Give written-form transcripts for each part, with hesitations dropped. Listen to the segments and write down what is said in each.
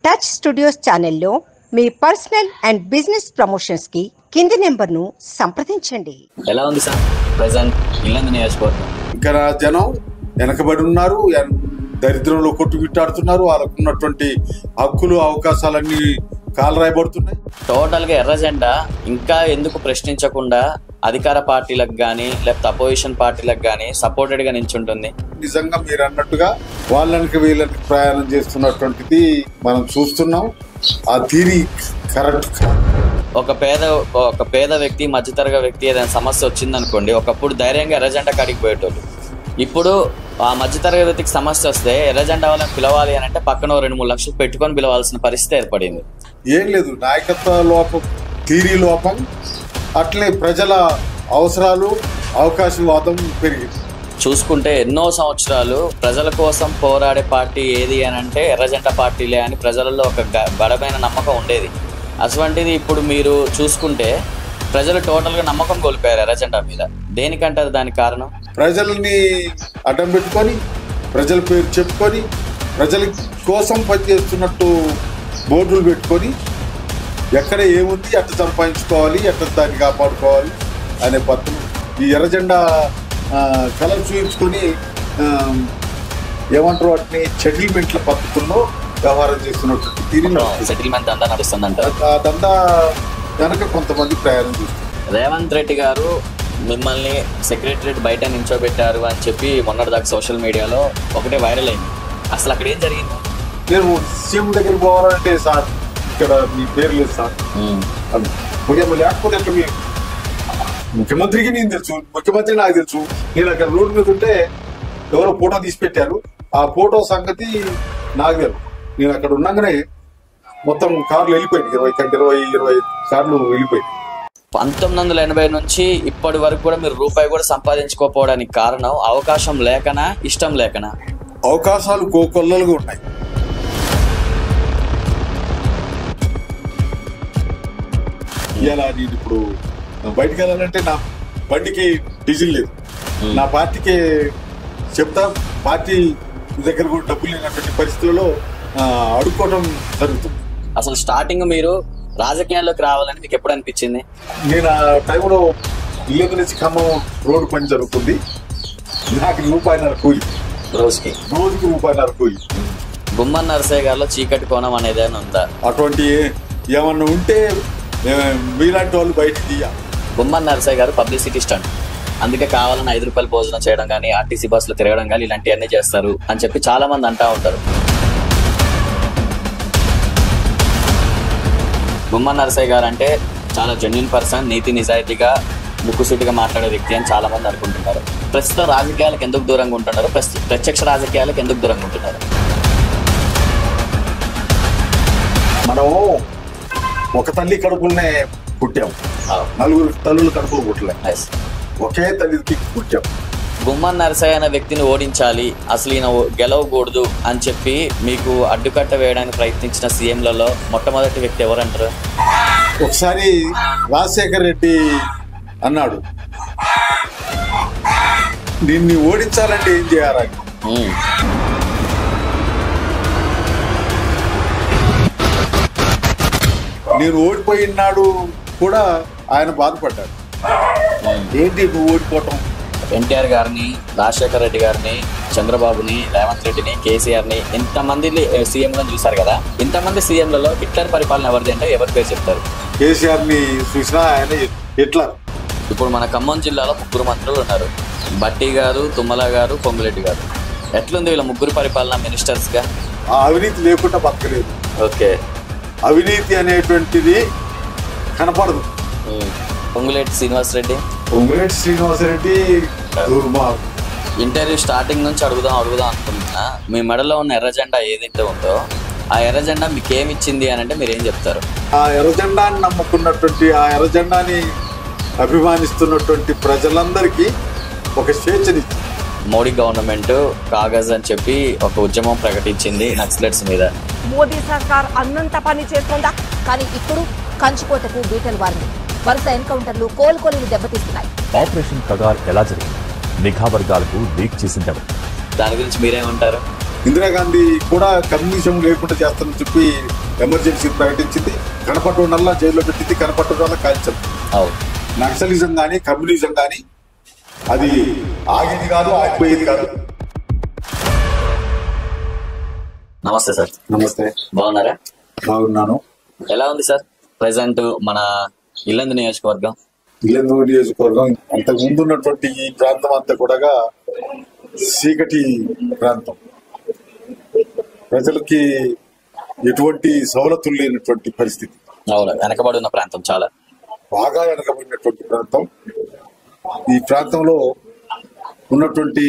Touch studios ఛానల్లో మీ personal and business promotions కి కింది నెంబర్ను సంప్రదించండి. ఎలా ఉంది సార్ ప్రెసెంట్ ఇల్లందు నియోజకవర్గం? ఇక్కడ జనం వెనకబడి ఉన్నారు, దరిద్రంలో కొట్టుమిట్టాడుతున్నారు. వాళ్ళకు ఉన్నటువంటి హక్కులు అవకాశాలన్నీ కాలరాయబడుతున్నాయి. టోటల్ గా ఎర్ర జెండా ఇంకా ఎందుకు ప్రశ్నించకుండా అధికార పార్టీలకు కానీ లేకపోతే అపోజిషన్ పార్టీలకు కానీ సపోర్టెడ్ గా నిల్చుంటుంది? నిజంగా మీరు అన్నట్టుగా వాళ్ళకి వీళ్ళకి ప్రయాణం చేస్తున్నటువంటిది మనం చూస్తున్నాం. ఆ థియరీ కరెక్ట్. ఒక పేద వ్యక్తి, మధ్యతరగతి వ్యక్తి ఏదైనా సమస్య వచ్చిందనుకోండి, ఒకప్పుడు ధైర్యంగా ఎర్ర జెండా కాడికి పోయేటోళ్ళు. ఇప్పుడు ఆ మధ్యతరగతి వ్యక్తికి సమస్య వస్తే ఎర్ర జెండా వాళ్ళని పిలవాలి అని అంటే పక్కన 2-3 లక్షలు పెట్టుకొని పిలవాల్సిన పరిస్థితి ఏర్పడింది. ఏం లేదు, నాయకత్వ లోపం, థియరీ లోపం, అట్లే ప్రజల అవసరాలు, అవకాశవాదం పెరిగింది. చూసుకుంటే ఎన్నో సంవత్సరాలు ప్రజల కోసం పోరాడే పార్టీ ఏది అని అంటే ఎర్రజెండా పార్టీలే అని ప్రజలలో ఒక బలమైన నమ్మకం ఉండేది. అటువంటిది ఇప్పుడు మీరు చూసుకుంటే ప్రజలు టోటల్గా నమ్మకం కోల్పోయారు ఎర్రజెండా మీద. దేనికంటారు దానికి కారణం? ప్రజల్ని అడ్డం పెట్టుకొని, ప్రజల పేరు చెప్పుకొని, ప్రజల కోసం పనిచేస్తున్నట్టు బోర్డులు పెట్టుకొని, ఎక్కడ ఏముంది, ఎట్లా సంపాదించుకోవాలి, ఎట్లా దాన్ని కాపాడుకోవాలి అనే పద్ధతులు ఈ ఎర్రజెండా కలర్ చూపించుకొని ఏమంటారు వాటిని సెటిల్మెంట్ల పద్ధతుల్లో వ్యవహారం చేస్తున్నట్టు సెటిల్మెంట్ దందా నడుస్తుందంట. ఆ దందా కనుక కొంతమంది ప్రయాణం చేస్తారు. రేవంత్ రెడ్డి గారు మిమ్మల్ని సెక్రటరియట్ బయట నించోబెట్టారు అని చెప్పి మొన్నటిదాకా సోషల్ మీడియాలో ఒకటే వైరల్ అయింది. అసలు అక్కడ ఏం జరిగింది? నేను సీఎం దగ్గరికి పోవాలంటే సార్ ఇక్కడ మీ పేరు లేదు సార్, లేకపోతే ఎట్లా మీ ముఖ్యమంత్రికి నేను తెలుసు, ముఖ్యమంత్రి నాకు తెలుసు. నేను అక్కడ రోడ్డు మీద ఉంటే ఎవరో ఫోటో తీసి పెట్టారు, ఆ ఫోటో సంగతి నాకు తెలుసు. నేను అక్కడ ఉండగానే మొత్తం కార్లు వెళ్ళిపోయింది, 20 కార్లు వెళ్ళిపోయింది. 1980 నుంచి ఇప్పటి వరకు కూడా మీరు రూపాయి కూడా సంపాదించుకోకపోవడానికి కారణం అవకాశం లేకనా, ఇష్టం లేకనా? అవకాశాలు కోకొల్లలుగా ఉన్నాయి. ఇలా నేను ఇప్పుడు బయటకు వెళ్ళాలంటే నా బండికి డీజిల్ లేదు, నా పార్టీకి చెప్తా, పార్టీ దగ్గర కూడా డబ్బులు లేనటువంటి పరిస్థితుల్లో అడుక్కోవడం జరుగుతుంది. అసలు స్టార్టింగ్ మీరు రాజకీయాల్లోకి రావాలని మీకు ఎప్పుడు అనిపించింది? నేను ఆ టైంలో ఇల్లు నుంచి ఖమ్మం రోడ్డు పని జరుగుతుంది. నాకు ₹1.5 కూలి, రోజుకి ₹1.5 కూలి. గుమ్మన నరసయ్య గారిలో చీకటి కోణం అనేది ఉందా? అటువంటి ఏమన్నా ఉంటే మీలాంటి వాళ్ళు బయట తీయాలి. గుమ్మన నరసయ్య గారు పబ్లిసిటీ స్టంట్, అందుకే కావాలని ₹5 భోజనం చేయడం కానీ, ఆర్టీసీ బస్సులో తిరగడం కానీ ఇలాంటివన్నీ చేస్తారు అని చెప్పి చాలా మంది అంటా ఉంటారు. గుమ్మన నరసయ్య గారు అంటే చాలా జెన్యూన్ పర్సన్, నీతి నిజాయితీగా ముక్కుసూటిగా మాట్లాడే వ్యక్తి అని చాలా మంది అనుకుంటున్నారు. ప్రస్తుతం రాజకీయాలకు ఎందుకు దూరంగా ఉంటున్నారు? ప్రత్యక్ష రాజకీయాలకు ఎందుకు దూరంగా ఉంటున్నారు? మనం ఒక తల్లి కడుపులనే పుట్టాం, 4 తల్లులు కడుపులు పుట్టలే, ఒకే తల్లికి పుట్టాం. గుమ్మన నరసయ్య అనే వ్యక్తిని ఓడించాలి, అసలు ఈయన గెలవకూడదు అని చెప్పి మీకు అడ్డుకట్ట వేయడానికి ప్రయత్నించిన సీఎంలలో మొట్టమొదటి వ్యక్తి ఎవరంటారు? ఒకసారి రాజశేఖర్ రెడ్డి అన్నాడు, నిన్ను ఓడించాలంటే ఏం చేయాలి? నేను ఓడిపోయినాడు కూడా ఆయన బాధపడ్డాడు. ఏంటి నువ్వు ఓడిపోవటం? ఎన్టీఆర్ గారిని, రాజశేఖర్ రెడ్డి గారిని, చంద్రబాబుని, రేవంత్ రెడ్డిని, కేసీఆర్ని ఇంతమంది సీఎంలను చూసారు కదా. ఇంతమంది సీఎంలలో హిట్లర్ పరిపాలన ఎవరిది అంటే ఎవరి పేరు చెప్తారు? కేసీఆర్ని చూసినా ఆయన హిట్లర్. ఇప్పుడు మన ఖమ్మం జిల్లాలో 3 మంత్రులు ఉన్నారు, బట్టి గారు, తుమ్మల గారు, పొంగులేటి గారు. ఎట్లుంది వీళ్ళ 3 పరిపాలన మినిస్టర్స్గా? అవినీతి లేకుండా బతకలేదు. ఓకే, అవినీతి అనేటువంటిది కనపడదు. పొంగులేటి శ్రీనివాసరెడ్డి ఇంటర్వ్యూ స్టార్టింగ్ నుంచి అడుగుదాం అనుకుంటున్నా, మీ మెడలో ఉన్న ఎర్ర జెండా ఏదైతే ఉందో ఆ ఎర్ర జెండా మీకు ఏమి ఇచ్చింది అని అంటే మీరు ఏం చెప్తారు? ఆ ఎర్ర జెండాని నమ్ముకున్నటువంటి, ఆ ఎర్ర జెండాని అభిమానిస్తున్నటువంటి ప్రజలందరికీ ఒక స్వేచ్ఛనిచ్చింది. మోడీ గవర్నమెంట్ కాగజ్ అని చెప్పి ఒక ఉద్యమం ప్రకటించింది నక్సలైట్స్ మీద. మోదీ సర్కార్ అన్నంత పని చేస్తుందా? కానీ ఇప్పుడు కంచుకోటకు బీటలు వారింది. వరుస ఎన్కౌంటర్లు కోలుకోలిని దెబ్బతీస్తున్నాయి. ఆపరేషన్ కగార్ ఎలా జరిగింది? నిఘా వర్గాలకు లీక్ చేసింది. దాని గురించి మీరేమంటారు? ఇందిరాగాంధీ కూడా కమ్యూనిజం లేకుండా చేస్తానని చెప్పి ఎమర్జెన్సీ ప్రకటించింది. కనపడటం జైల్లో పెట్టింది, కనపడటం కాల్చింది. నక్సలిజం కానీ కమ్యూనిజం కానీ అది ఆగేది కాదు, ఆగిపోయేది కాదు. నమస్తే సార్. నమస్తే. బాగున్నారా? బాగున్నాను. ఎలా ఉంది సార్ ప్రెసెంట్ మన ఇల్లందు నియోజకవర్గం? ఇల్లందు నియోజకవర్గం అంతకు ముందు ఉన్నటువంటి ఈ ప్రాంతం అంతా కూడా చీకటి ప్రాంతం, ప్రజలకి ఎటువంటి సవలతులు లేనటువంటి పరిస్థితి. అవును, వెనకబడి ఉన్న ప్రాంతం, చాలా బాగా వెనకబడినటువంటి ప్రాంతం. ఈ ప్రాంతంలో ఉన్నటువంటి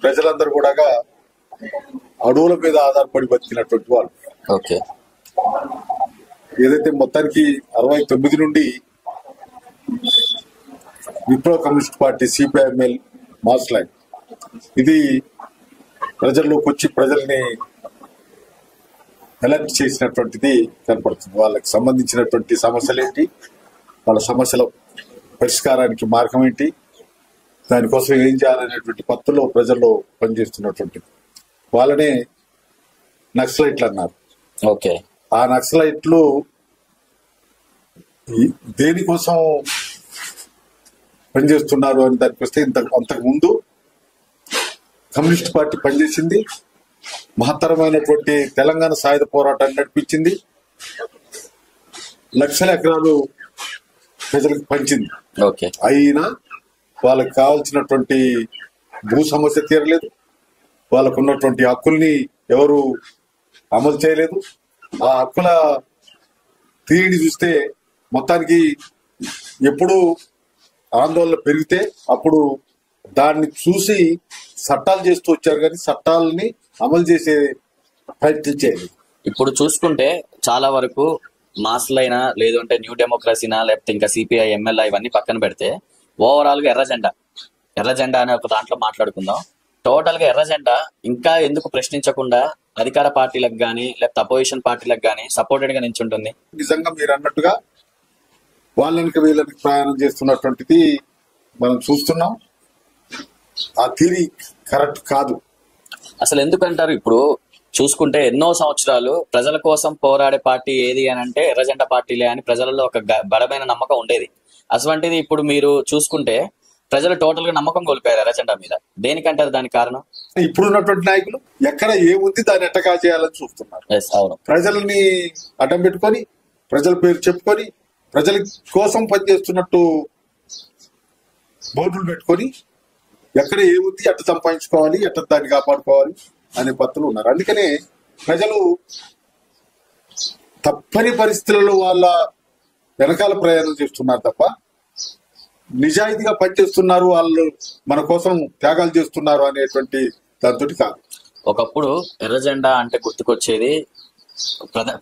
ప్రజలందరూ కూడా అడవుల మీద ఆధారపడి బతికినటువంటి వాళ్ళు. ఓకే. ఏదైతే మొత్తానికి 69 నుండి విప్లవ కమ్యూనిస్ట్ పార్టీ సిపిఐఎంఎల్ మార్క్స్లైన్ ఇది ప్రజల్లోకి వచ్చి ప్రజల్ని ఎలక్ట్ చేసినటువంటిది కనపడుతుంది. వాళ్ళకి సంబంధించినటువంటి సమస్యలు ఏంటి, వాళ్ళ సమస్యల పరిష్కారానికి మార్గం ఏంటి, దానికోసం ఏం చేయాలనేటువంటి పత్తులో ప్రజల్లో పనిచేస్తున్నటువంటిది. వాళ్ళనే నక్సలైట్లు అన్నారు. ఓకే. ఆ నక్సలైట్లు దేనికోసం పనిచేస్తున్నారు అని దానికి వస్తే అంతకు ముందు కమ్యూనిస్ట్ పార్టీ పనిచేసింది, మహత్తరమైనటువంటి తెలంగాణ సాయుధ పోరాటాన్ని నడిపించింది, లక్షల ఎకరాలు ప్రజలకు పంచింది. ఓకే. అయినా వాళ్ళకి కావాల్సినటువంటి భూ సమస్య తీరలేదు, వాళ్ళకు ఉన్నటువంటి హక్కుల్ని ఎవరు అమలు చేయలేదు. ఆ హక్కుల తీరిని చూస్తే మొత్తానికి ఎప్పుడు ఆందోళన పెరిగితే అప్పుడు దాన్ని చూసి చట్టాలు చేస్తూ వచ్చారు, కానీ చట్టాలని అమలు చేసే ప్రయత్నం చేయలేదు. ఇప్పుడు చూసుకుంటే చాలా వరకు మాస్లైనా లేదు అంటే న్యూ డెమోక్రసీనా లేకపోతే ఇంకా సిపిఐ ఎంఎల్ఐ ఇవన్నీ పక్కన పెడితే ఓవరాల్ గా ఎర్ర జెండా అనే ఒక దాంట్లో మాట్లాడుకుందాం. టోటల్ గా ఎర్ర జెండా ఇంకా ఎందుకు ప్రశ్నించకుండా అధికార పార్టీలకు గానీ లేకపోతే అపోజిషన్ పార్టీలకు గానీ సపోర్టెడ్ గా నించుంటుంది? నిజంగా మీరు అన్నట్టుగా వాళ్ళకి వీళ్ళకి ప్రయాణం చేస్తున్నటువంటిది మనం చూస్తున్నాం. ఆ థియరీ కరెక్ట్ కాదు. అసలు ఎందుకంటారు? ఇప్పుడు చూసుకుంటే ఎన్నో సంవత్సరాలు ప్రజల కోసం పోరాడే పార్టీ ఏది అని అంటే ఎర్ర జెండా పార్టీలే అని ప్రజలలో ఒక బలమైన నమ్మకం ఉండేది. అటువంటిది ఇప్పుడు మీరు చూసుకుంటే ప్రజలు టోటల్ గా నమ్మకం కోల్పోయారు ఎర్ర జెండా మీద. దేనికంటారు దానికి కారణం? ఇప్పుడు ఉన్నటువంటి నాయకులు ఎక్కడ ఏముంది దాన్ని ఎట్టగా చేయాలని చూస్తున్నారు. అవును. ప్రజల్ని అడ్డం పెట్టుకొని ప్రజల పేరు చెప్పుకొని ప్రజల కోసం పనిచేస్తున్నట్టు బోర్డులు పెట్టుకొని ఎక్కడ ఏముంది ఎట్ట సంపాదించుకోవాలి, ఎట్ట దాన్ని కాపాడుకోవాలి అనే పత్తులు ఉన్నారు. అందుకనే ప్రజలు తప్పని పరిస్థితులలో వాళ్ళ వెనకాల ప్రయాణం చేస్తున్నారు తప్ప నిజాయితీగా పనిచేస్తున్నారు, వాళ్ళు మన కోసం త్యాగాలు చేస్తున్నారు అనేటువంటి దాంతో కాదు. ఒకప్పుడు ఎర్ర జెండా అంటే గుర్తుకొచ్చేది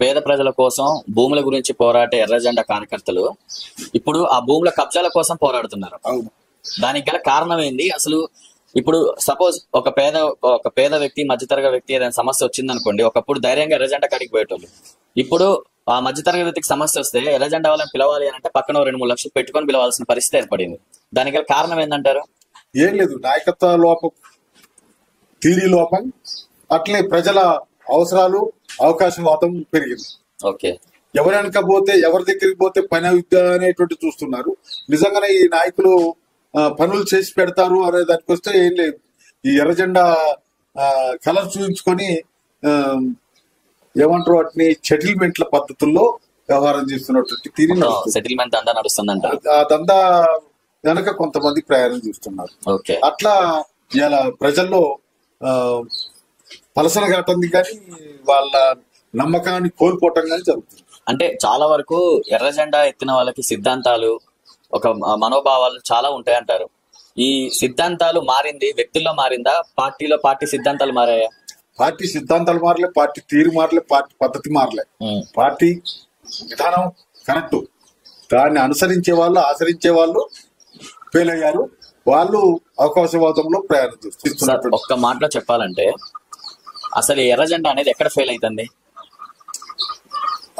పేద ప్రజల కోసం భూముల గురించి పోరాటే ఎర్ర జెండా కార్యకర్తలు ఇప్పుడు ఆ భూముల కబ్జాల కోసం పోరాడుతున్నారు. దానికి గల కారణం ఏంది అసలు? ఇప్పుడు సపోజ్ ఒక పేద వ్యక్తి, మధ్యతరగతి వ్యక్తి ఏదైనా సమస్య వచ్చింది అనుకోండి, ఒకప్పుడు ధైర్యంగా ఎర్ర జెండా కాడికి పోయేటోళ్ళు. ఇప్పుడు ఆ మధ్యతరగతి వ్యక్తికి సమస్య వస్తే ఎర్ర జెండా వాళ్ళని పిలవాలి అని అంటే పక్కన 2-3 లక్షలు పెట్టుకొని పిలవాల్సిన పరిస్థితి ఏర్పడింది. దానికి గల కారణం ఏంటంటారు? ఏం లేదు, నాయకత్వ లోపం, థియరీ లోపం, అట్లే ప్రజల అవసరాలు, అవకాశవాదం పెరిగింది. ఓకే. ఎవరి వెనక పోతే, ఎవరి దగ్గరికి పోతే పని అవుద్దా అనేటువంటి చూస్తున్నారు. నిజంగానే ఈ నాయకులు పనులు చేసి పెడతారు అనే దానికి వస్తే ఏం లేదు. ఈ ఎర్ర జెండా కలర్ చూపించుకొని ఏమంటారు వాటిని సెటిల్మెంట్ల పద్ధతుల్లో వ్యవహారం చేస్తున్నటువంటి తీరి సెటిల్మెంట్ దందా నడుస్తుందంట. ఆ దందా వెనక కొంతమంది ప్రయాణం చేస్తున్నారు. అట్లా ఇలా ప్రజల్లో పలసన కాటంది కానీ వాళ్ళ నమ్మకాన్ని కోల్పోవటం కానీ జరుగుతుంది. అంటే చాలా వరకు ఎర్ర జెండా ఎత్తిన వాళ్ళకి సిద్ధాంతాలు, ఒక మనోభావాలు చాలా ఉంటాయంటారు. ఈ సిద్ధాంతాలు మారింది వ్యక్తుల్లో మారిందా, పార్టీ సిద్ధాంతాలు మారాయా? పార్టీ సిద్ధాంతాలు మారలే, పార్టీ తీరు మారలే, పార్టీ పద్ధతి మారలే. పార్టీ విధానం కరెక్ట్, దాన్ని అనుసరించే వాళ్ళు, ఆచరించే వాళ్ళు ఫెయిల్ అయ్యారు. వాళ్ళు అవకాశవాదంలో ప్రయాణం చేస్తున్నారు. ఒక్క మాటలో చెప్పాలంటే అసలు ఈ ఎర్ర జెండా అనేది ఎక్కడ ఫెయిల్ అవుతుంది?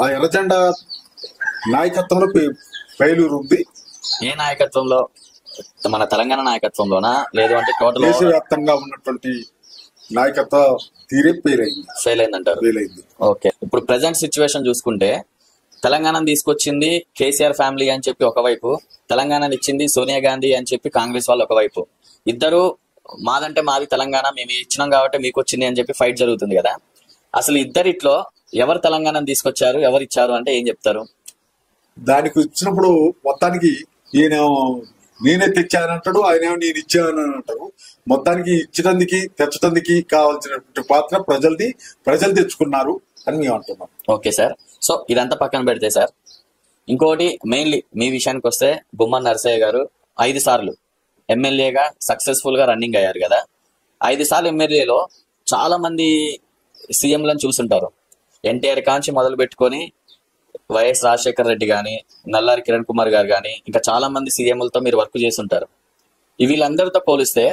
ఆ ఎర్ర జెండా నాయకత్వంలో ఫెయిల్యూర్ ఉంది. ఏ నాయకత్వంలో? మన తెలంగాణ నాయకత్వంలోనా, లేదు అంటే టోటల్ దేశవ్యాప్తంగా ఉన్నటువంటి నాయకత్వ తీరే ఫెయిల్ అయిందంటారు. అయింది. ఓకే, ఇప్పుడు ప్రెసెంట్ సిచ్యువేషన్ చూసుకుంటే తెలంగాణ తీసుకొచ్చింది కేసీఆర్ ఫ్యామిలీ అని చెప్పి ఒకవైపు, తెలంగాణని ఇచ్చింది సోనియా గాంధీ అని చెప్పి కాంగ్రెస్ వాళ్ళు ఒకవైపు. ఇద్దరు మాదంటే మాది తెలంగాణ, మేము ఇచ్చినాం కాబట్టి మీకు వచ్చింది అని చెప్పి ఫైట్ జరుగుతుంది కదా. అసలు ఇద్దరిట్లో ఎవరు తెలంగాణను తీసుకొచ్చారు, ఎవరు ఇచ్చారు అంటే ఏం చెప్తారు? దానికి ఇచ్చినప్పుడు మొత్తానికి ఈయన నేనే తెచ్చానంటాడు, ఆయన నేను ఇచ్చాను అంటారు. మొత్తానికి ఇచ్చడానికి తెచ్చడానికి కావాల్సినటువంటి పాత్ర ప్రజలది, ప్రజలు తెచ్చుకున్నారు అని మేము అంటున్నాం. ఓకే సార్, సో ఇదంతా పక్కన పెడితే సార్, ఇంకోటి మెయిన్లీ మీ విషయానికి వస్తే గుమ్మన్ నరసయ్య గారు 5 సార్లు ఎమ్మెల్యేగా సక్సెస్ఫుల్ గా రన్నింగ్ అయ్యారు కదా. 5 సార్లు ఎమ్మెల్యేలో చాలా మంది సీఎంలను చూసుంటారు. ఎన్టీఆర్ కాంచి మొదలు పెట్టుకొని వైఎస్ రాజశేఖర రెడ్డి గాని, నల్లారి కిరణ్ కుమార్ గారు గాని, ఇంకా చాలా మంది సీఎంలతో మీరు వర్క్ చేస్తుంటారు. వీళ్ళందరితో పోలిస్తే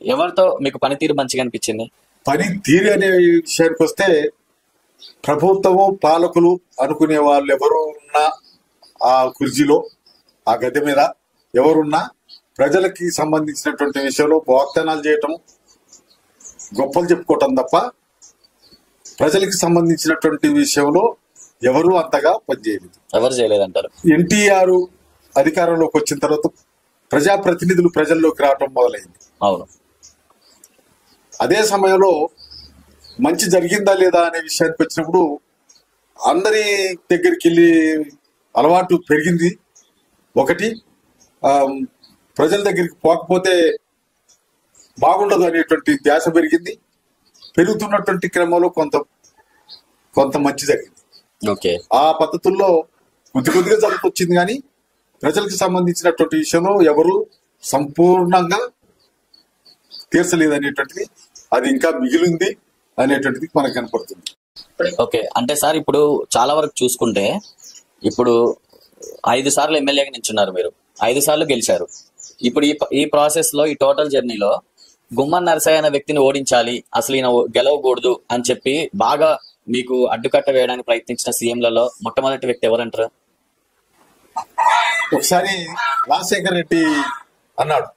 ఎవరితో మీకు పనితీరు మంచిగా అనిపించింది? పనితీరు అనే విషయానికి వస్తే ప్రభుత్వము పాలకులు అనుకునే వాళ్ళు ఎవరు ఉన్నా ఆ కుర్చీలో, ఆ గద్దె మీద ఎవరున్నా ప్రజలకి సంబంధించినటువంటి విషయంలో వాగ్దానాలు చేయటం, గొప్పలు చెప్పుకోవటం తప్ప ప్రజలకి సంబంధించినటువంటి విషయంలో ఎవరు అంతగా పనిచేయలేదు. ఎవరు చేయలేదంటారు? ఎన్టీఆర్ అధికారంలోకి వచ్చిన తర్వాత ప్రజాప్రతినిధులు ప్రజల్లోకి రావటం మొదలైంది. అవును. అదే సమయంలో మంచి జరిగిందా లేదా అనే విషయానికి వచ్చినప్పుడు అందరి దగ్గరికి వెళ్ళి అలవాటు పెరిగింది. ఒకటి, ప్రజల దగ్గరికి పోకపోతే బాగుండదు అనేటువంటి ధ్యాస పెరిగింది. పెరుగుతున్నటువంటి క్రమంలో కొంత మంచి జరిగింది. ఓకే, ఆ పద్ధతుల్లో కొద్దిగా జరుగుతొచ్చింది, కానీ ప్రజలకు సంబంధించినటువంటి విషయంలో ఎవరు సంపూర్ణంగా తీర్చలేదు అనేటువంటిది, అది ఇంకా మిగిలింది అనేటువంటిది మనకు కనపడుతుంది. ఓకే, అంటే సార్ ఇప్పుడు చాలా వరకు చూసుకుంటే ఇప్పుడు 5 సార్లు ఎమ్మెల్యేగా నిల్చున్నారు మీరు, 5 సార్లు గెలిచారు. ఇప్పుడు ఈ ప్రాసెస్ లో, ఈ టోటల్ జర్నీలో గుమ్మన్ నరసయ్య అనే వ్యక్తిని ఓడించాలి, అసలు ఈయన గెలవకూడదు అని చెప్పి బాగా మీకు అడ్డుకట్ట వేయడానికి ప్రయత్నించిన సీఎంలలో మొట్టమొదటి వ్యక్తి ఎవరంటారు? ఒకసారి రాజశేఖర రెడ్డి అన్నాడు,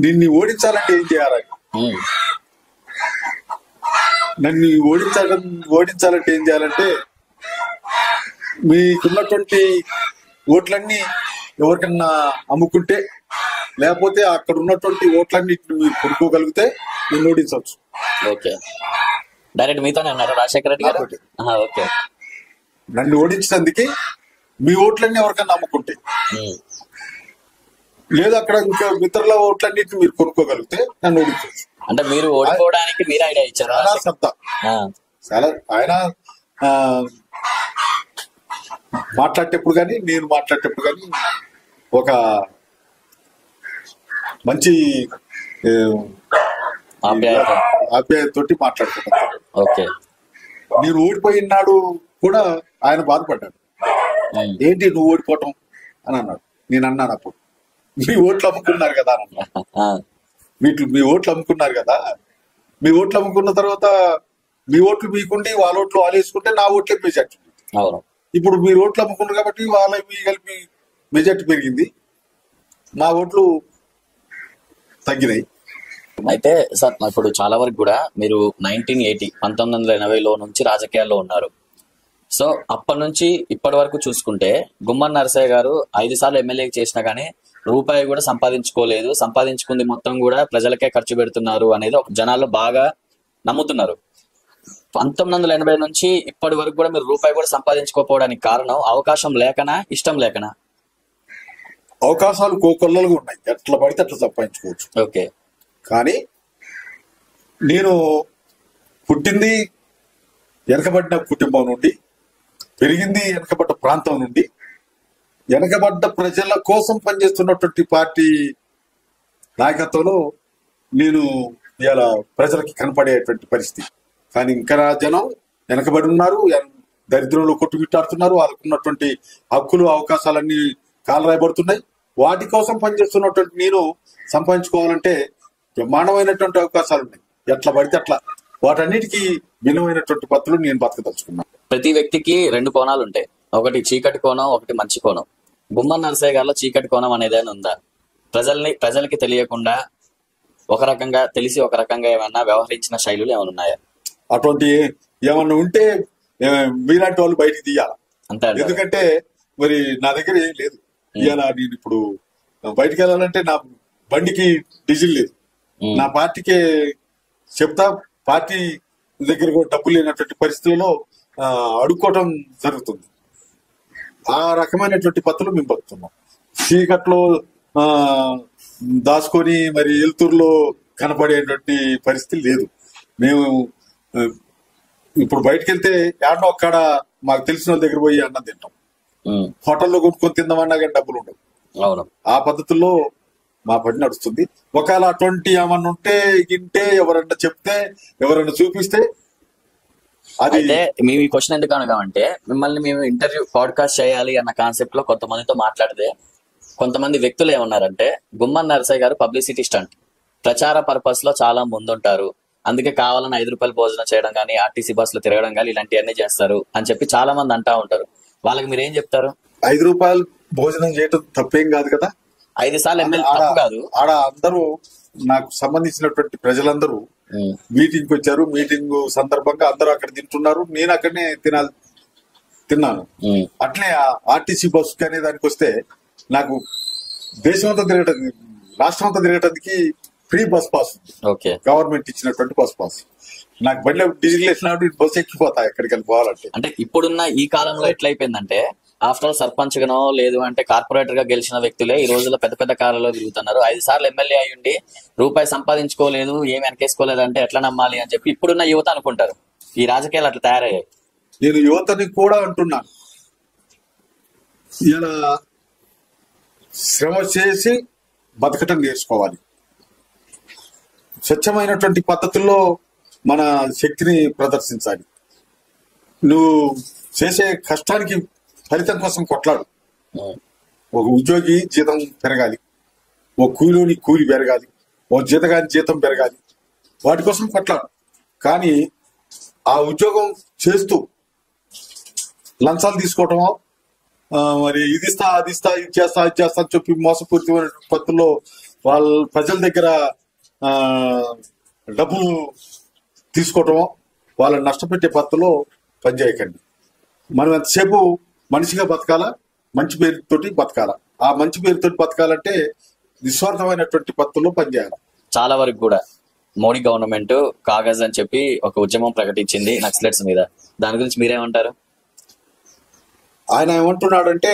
నిన్ను ఓడించాలంటే ఏం చేయాలని. నన్ను ఓడించాలంటే ఏం చేయాలంటే మీకున్నటువంటి ఓట్లన్నీ ఎవరికన్నా అమ్ముకుంటే, లేకపోతే అక్కడ ఉన్నటువంటి ఓట్లన్నిటిని మీరు కొనుక్కోగలిగితే నేను ఓడించవచ్చు. ఓకే, డైరెక్ట్ మీతోనే అన్నారు రాజశేఖర రెడ్డి గారు? ఓకే, నన్ను ఓడించినందుకే మీ ఓట్లన్నీ ఎవరికన్నా అమ్ముకుంటే, లేదు అక్కడ ఇంకా ఇతరుల ఓట్లన్నిటిని మీరు కొనుక్కోగలిగితే నన్ను ఓడించవచ్చు. అంటే మీరు ఓడిపోవడానికి మీరు ఐడియా ఇచ్చారు? చాలా ఆయన మాట్లాడేటప్పుడు కానీ, నేను మాట్లాడేటప్పుడు కానీ ఒక మంచి ఆప్యాయతోటి మాట్లాడుకుంటాను. ఓకే, నేను ఓడిపోయినాడు కూడా ఆయన బాధపడ్డాడు. ఏంటి నువ్వు ఓడిపోవటం అని అన్నాడు. నేను అన్నాను అప్పుడు, మీ ఓట్లు అమ్ముకున్నారు కదా అని అన్నాడు. మీ ఓట్లు అమ్ముకున్నారు కదా, మీ ఓట్లు అమ్ముకున్న తర్వాత మీ ఓట్లు మీకుండి వాళ్ళ ఓట్లు వాళ్ళు వేసుకుంటే నా ఓట్లే మెజార్టీ. ఇప్పుడు మీరు ఓట్లు అమ్ముకున్నారు కాబట్టి వాళ్ళ మీ కలిపి మెజార్టీ పెరిగింది, నా ఓట్లు తగ్గినాయి. అయితే సార్ ఇప్పుడు చాలా వరకు కూడా మీరు 1980 నుంచి రాజకీయాల్లో ఉన్నారు. సో అప్పటి నుంచి ఇప్పటి వరకు చూసుకుంటే గుమ్మన్ నరసయ్య గారు 5 సార్లు ఎమ్మెల్యే చేసినా కానీ రూపాయి కూడా సంపాదించుకోలేదు, సంపాదించుకుంది మొత్తం కూడా ప్రజలకే ఖర్చు పెడుతున్నారు అనేది ఒక జనాల్లో బాగా నమ్ముతున్నారు. 1980 నుంచి ఇప్పటి వరకు కూడా మీరు రూపాయి కూడా సంపాదించుకోకపోవడానికి కారణం అవకాశం లేకనా, ఇష్టం లేకనా? అవకాశాలు కోకొల్లలుగా ఉన్నాయి, ఎట్లా పడితే అట్లా సంపాదించుకోవచ్చు. ఓకే, కానీ నేను పుట్టింది వెనకబడిన కుటుంబం నుండి, పెరిగింది వెనకబడ్డ ప్రాంతం నుండి, వెనకబడ్డ ప్రజల కోసం పనిచేస్తున్నటువంటి పార్టీ నాయకత్వంలో నేను ఇలా ప్రజలకి కనపడేటువంటి పరిస్థితి. కానీ ఇంకా జనం వెనకబడి ఉన్నారు, దరిద్రంలో కొట్టుమిట్టాడుతున్నారు, వాళ్ళకున్నటువంటి హక్కులు అవకాశాలన్నీ కాలరాయబడుతున్నాయి. వాటి కోసం పనిచేస్తున్నటువంటి నేను సంపాదించుకోవాలంటే బ్రహ్మాండమైనటువంటి అవకాశాలు ఉన్నాయి, ఎట్లా పడితే అట్లా. వాటన్నిటికీ భిన్నమైనటువంటి పద్ధతులు నేను బతకదలుచుకున్నాను. ప్రతి వ్యక్తికి 2 కోణాలు ఉంటాయి, ఒకటి చీకటి కోణం, ఒకటి మంచి కోణం. గుమ్మన్ నరసయ్య గారిలో చీకటి కోణం అనేది ఉందా? ప్రజలకి తెలియకుండా ఒక రకంగా తెలిసి ఒక రకంగా ఏమైనా వ్యవహరించిన శైలులు ఏమైనా ఉన్నాయా? అటువంటి ఏమన్నా ఉంటే మీలాంటి వాళ్ళు బయటికి తీయాలి. అంతే. ఎందుకంటే మరి నా దగ్గర ఏం లేదు. ఇవాళ నేను ఇప్పుడు బయటికి వెళ్ళాలంటే నా బండికి డీజిల్ లేదు. నా పార్టీకే చెప్తా, పార్టీ దగ్గర కూడా డబ్బులు లేనటువంటి పరిస్థితుల్లో అడుక్కోవటం జరుగుతుంది. ఆ రకమైనటువంటి పద్ధతులు మేము బతుకుతున్నాం. చీకట్లో దాచుకొని మరి ఎలుతురులో కనపడేటువంటి పరిస్థితి లేదు. మేము ఇప్పుడు బయటకు వెళ్తే ఏడనో ఒక్కడ మాకు తెలిసిన వాళ్ళ దగ్గర పోయి అన్నం తింటాం. హోటల్లో కొనుక్కొని తిందామన్నా కానీ డబ్బులు ఉండవు. ఆ పద్ధతుల్లో మా పని నడుస్తుంది. ఒకవేళ అటువంటి ఏమన్నా ఉంటే గింటే ఎవరన్నా చెప్తే ఎవరన్నా చూపిస్తే అది. అయితే మేము ఈ క్వశ్చన్ ఎందుకు అనగామంటే, మిమ్మల్ని మేము ఇంటర్వ్యూ పాడ్కాస్ట్ చేయాలి అన్న కాన్సెప్ట్ లో కొంతమందితో మాట్లాడితే కొంతమంది వ్యక్తులు ఏమన్నారంటే, గుమ్మన్ నరసయ్య గారు పబ్లిసిటీ స్టంట్, ప్రచార పర్పస్ లో చాలా ముందుంటారు, అందుకే కావాలని 5 రూపాయలు భోజనం చేయడం కానీ ఆర్టీసీ బస్సులో తిరగడం కానీ ఇలాంటివన్నీ చేస్తారు అని చెప్పి చాలా మంది అంటా ఉంటారు. వాళ్ళకి మీరు ఏం చెప్తారు? 5 రూపాయలు భోజనం చేయటం తప్పేం కాదు కదా. 5 సార్లు ఎమ్మెల్యే తప్పు కాదు. ఆడ అందరూ నాకు సంబంధించినటువంటి ప్రజలందరూ మీటింగ్ కి వచ్చారు. మీటింగ్ సందర్భంగా అందరూ అక్కడ తింటున్నారు, నేను అక్కడనే తిన్నాను. అట్లే ఆర్టీసీ బస్సు అనే దానికి వస్తే నాకు దేశం అంతా తిరగటానికి, రాష్ట్రం అంతా తిరగటానికి ఫ్రీ బస్ పాస్, గవర్నమెంట్ ఇచ్చినటువంటి బస్ పాస్. నాకు బండిలో డీజిల్ వేసినప్పుడు బస్సు ఎక్కిపోతా ఎక్కడికి వెళ్ళిపోవాలంటే. అంటే ఇప్పుడున్న ఈ కాలంలో ఎట్లయిపోయిందంటే, ఆఫ్టర్ ఆల్ సర్పంచ్ గానో లేదు అంటే కార్పొరేటర్ గా గెలిచిన వ్యక్తులే ఈ రోజుల్లో పెద్ద పెద్ద కార్లలో తిరుగుతున్నారు. 5 సార్లు ఎమ్మెల్యే అయ్యుండి రూపాయి సంపాదించుకోలేదు, ఏమి వెనకేసుకోలేదు అంటే ఎట్లా నమ్మాలి అని చెప్పి ఇప్పుడున్న యువత అనుకుంటారు. ఈ రాజకీయాలు అట్లా తయారయ్యాయి. నేను యువతని కూడా అంటున్నాను, ఇలా శ్రమ చేసి బతకటం నేర్చుకోవాలి. స్వచ్ఛమైనటువంటి పద్ధతుల్లో మన శక్తిని ప్రదర్శించాలి. నువ్వు చేసే కష్టానికి ఫలితం కోసం కొట్లాడు. ఒక ఉద్యోగి జీతం పెరగాలి, ఒక కూలిని కూలి పెరగాలి, ఒక జీతగాని జీతం పెరగాలి, వాటి కోసం కొట్లాడు. కానీ ఆ ఉద్యోగం చేస్తూ లంచాలు తీసుకోవటమో, మరి ఇది ఇస్తా అది ఇస్తా ఇది చేస్తా అది చేస్తా అని చెప్పి మోసపూరితమైన పద్ధతుల్లో వాళ్ళ ప్రజల దగ్గర డబ్బులు తీసుకోవటమో, వాళ్ళని నష్టపెట్టే పద్ధతిలో పనిచేయకండి. మనం ఎంతసేపు మనిషిగా బతకాలా, మంచి పేరుతోటి బతకాలా. ఆ మంచి పేరుతోటి బతకాలంటే నిస్వార్థమైనటువంటి పద్ధతుల్లో పనిచేయాలి. చాలా వరకు కూడా మోడీ గవర్నమెంట్ కాగజ్ అని చెప్పి ఒక ఉద్యమం ప్రకటించింది నక్సలైట్స్ మీద. దాని గురించి మీరేమంటారు? ఆయన ఏమంటున్నాడంటే,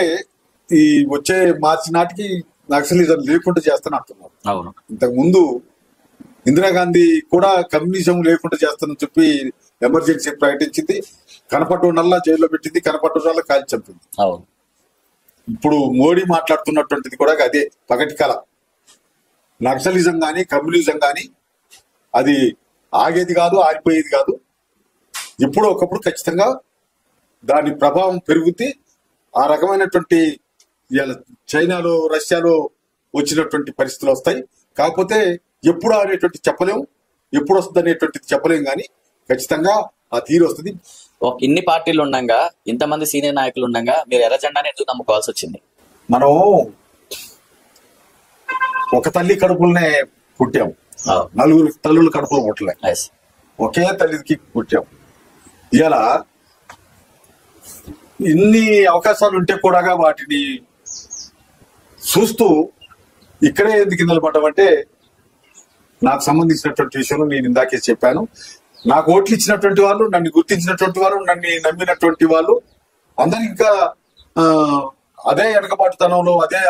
ఈ వచ్చే మార్చి నాటికి నక్సలిజం లేకుండా చేస్తాను అంటున్నారు. అవును, ఇంతకు ముందు ఇందిరాగాంధీ కూడా కమ్యూనిజం లేకుండా చేస్తానని చెప్పి ఎమర్జెన్సీ ప్రకటించింది. కనపడ్డోనల్లా జైల్లో పెట్టింది, కనపడ్డోనల్లా కాల్చి చంపింది. అవును. ఇప్పుడు మోడీ మాట్లాడుతున్నటువంటిది కూడా అదే పగటి కళ. నక్సలిజం కానీ కమ్యూనిజం కానీ అది ఆగేది కాదు, ఆగిపోయేది కాదు. ఎప్పుడో ఒకప్పుడు ఖచ్చితంగా దాని ప్రభావం పెరుగుద్ది. ఆ రకమైనటువంటి చైనాలో రష్యాలో వచ్చినటువంటి పరిస్థితులు వస్తాయి. కాకపోతే ఎప్పుడు అనేటువంటి చెప్పలేము, ఎప్పుడు వస్తుంది అనేటువంటిది చెప్పలేము, కానీ ఖచ్చితంగా ఆ తీరు వస్తుంది. ఇన్ని పార్టీలు ఉండగా, ఇంతమంది సీనియర్ నాయకులు ఉండగా మీరు ఎర్ర జెండాని ఎందుకు నమ్ముకోవాల్సి వచ్చింది? మనం ఒక తల్లి కడుపులనే పుట్టాం, 4 తల్లుల కడుపులో పుట్టలే, ఒకే తల్లికి పుట్టాం. ఇలా ఇన్ని అవకాశాలు ఉంటే కూడా వాటిని చూస్తూ ఇక్కడే ఎందుకు నిలబడ్డామంటే, నాకు సంబంధించినటువంటి విషయంలో నేను ఇందాకే చెప్పాను. నాకు ఓట్లు ఇచ్చినటువంటి వాళ్ళు, నన్ను గుర్తించినటువంటి వాళ్ళు, నన్ను నమ్మినటువంటి వాళ్ళు అందరూ ఇంకా అదే ఎడకబాటుతనంలో, అదే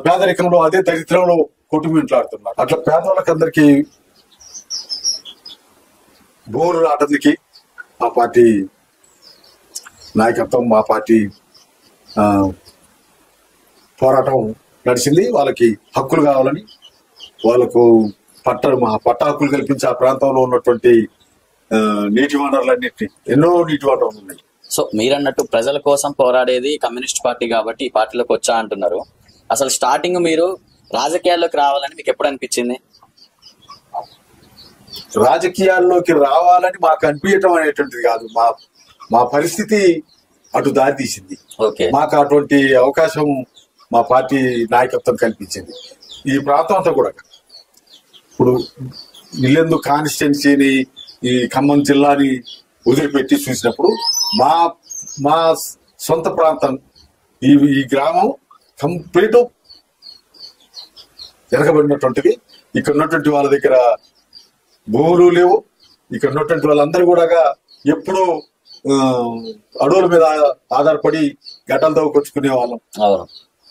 పేదరికంలో, అదే దరిద్రంలో కొట్టుమిట్లాడుతున్నారు. అట్లా పేదవాళ్ళకందరికీ బోరు రావడానికి మా పార్టీ నాయకత్వం, మా పార్టీ పోరాటం నడిచింది. వాళ్ళకి హక్కులు కావాలని, వాళ్ళకు పట్ట హక్కులు కల్పించి ఆ ప్రాంతంలో ఉన్నటువంటి నీటి వనరులన్నింటినీ, ఎన్నో నీటి వనరులు ఉన్నాయి. సో మీరన్నట్టు ప్రజల కోసం పోరాడేది కమ్యూనిస్ట్ పార్టీ కాబట్టి ఈ పార్టీలోకి వచ్చా అంటున్నారు. అసలు స్టార్టింగ్ మీరు రాజకీయాల్లోకి రావాలని మీకు ఎప్పుడు అనిపించింది? రాజకీయాల్లోకి రావాలని మాకు అనిపించటం అనేటువంటిది కాదు, మా పరిస్థితి అటు దారి తీసింది. మాకు అటువంటి అవకాశం మా పార్టీ నాయకత్వం కల్పించింది. ఈ ప్రాంతం అంతా కూడా ఇప్పుడు ఇల్లెందు కాన్స్టిట్యున్సీని ఈ ఖమ్మం జిల్లాని వదిలిపెట్టి చూసినప్పుడు మా మా సొంత ప్రాంతం ఈ గ్రామం కంప్లీట్ వెనకబడినటువంటిది. ఇక్కడ ఉన్నటువంటి వాళ్ళ దగ్గర భూములు లేవు. ఇక్కడ ఉన్నటువంటి వాళ్ళందరూ కూడా ఎప్పుడూ అడవుల మీద ఆధారపడి గడ్డలు తవ్వుకొచ్చుకునే వాళ్ళం,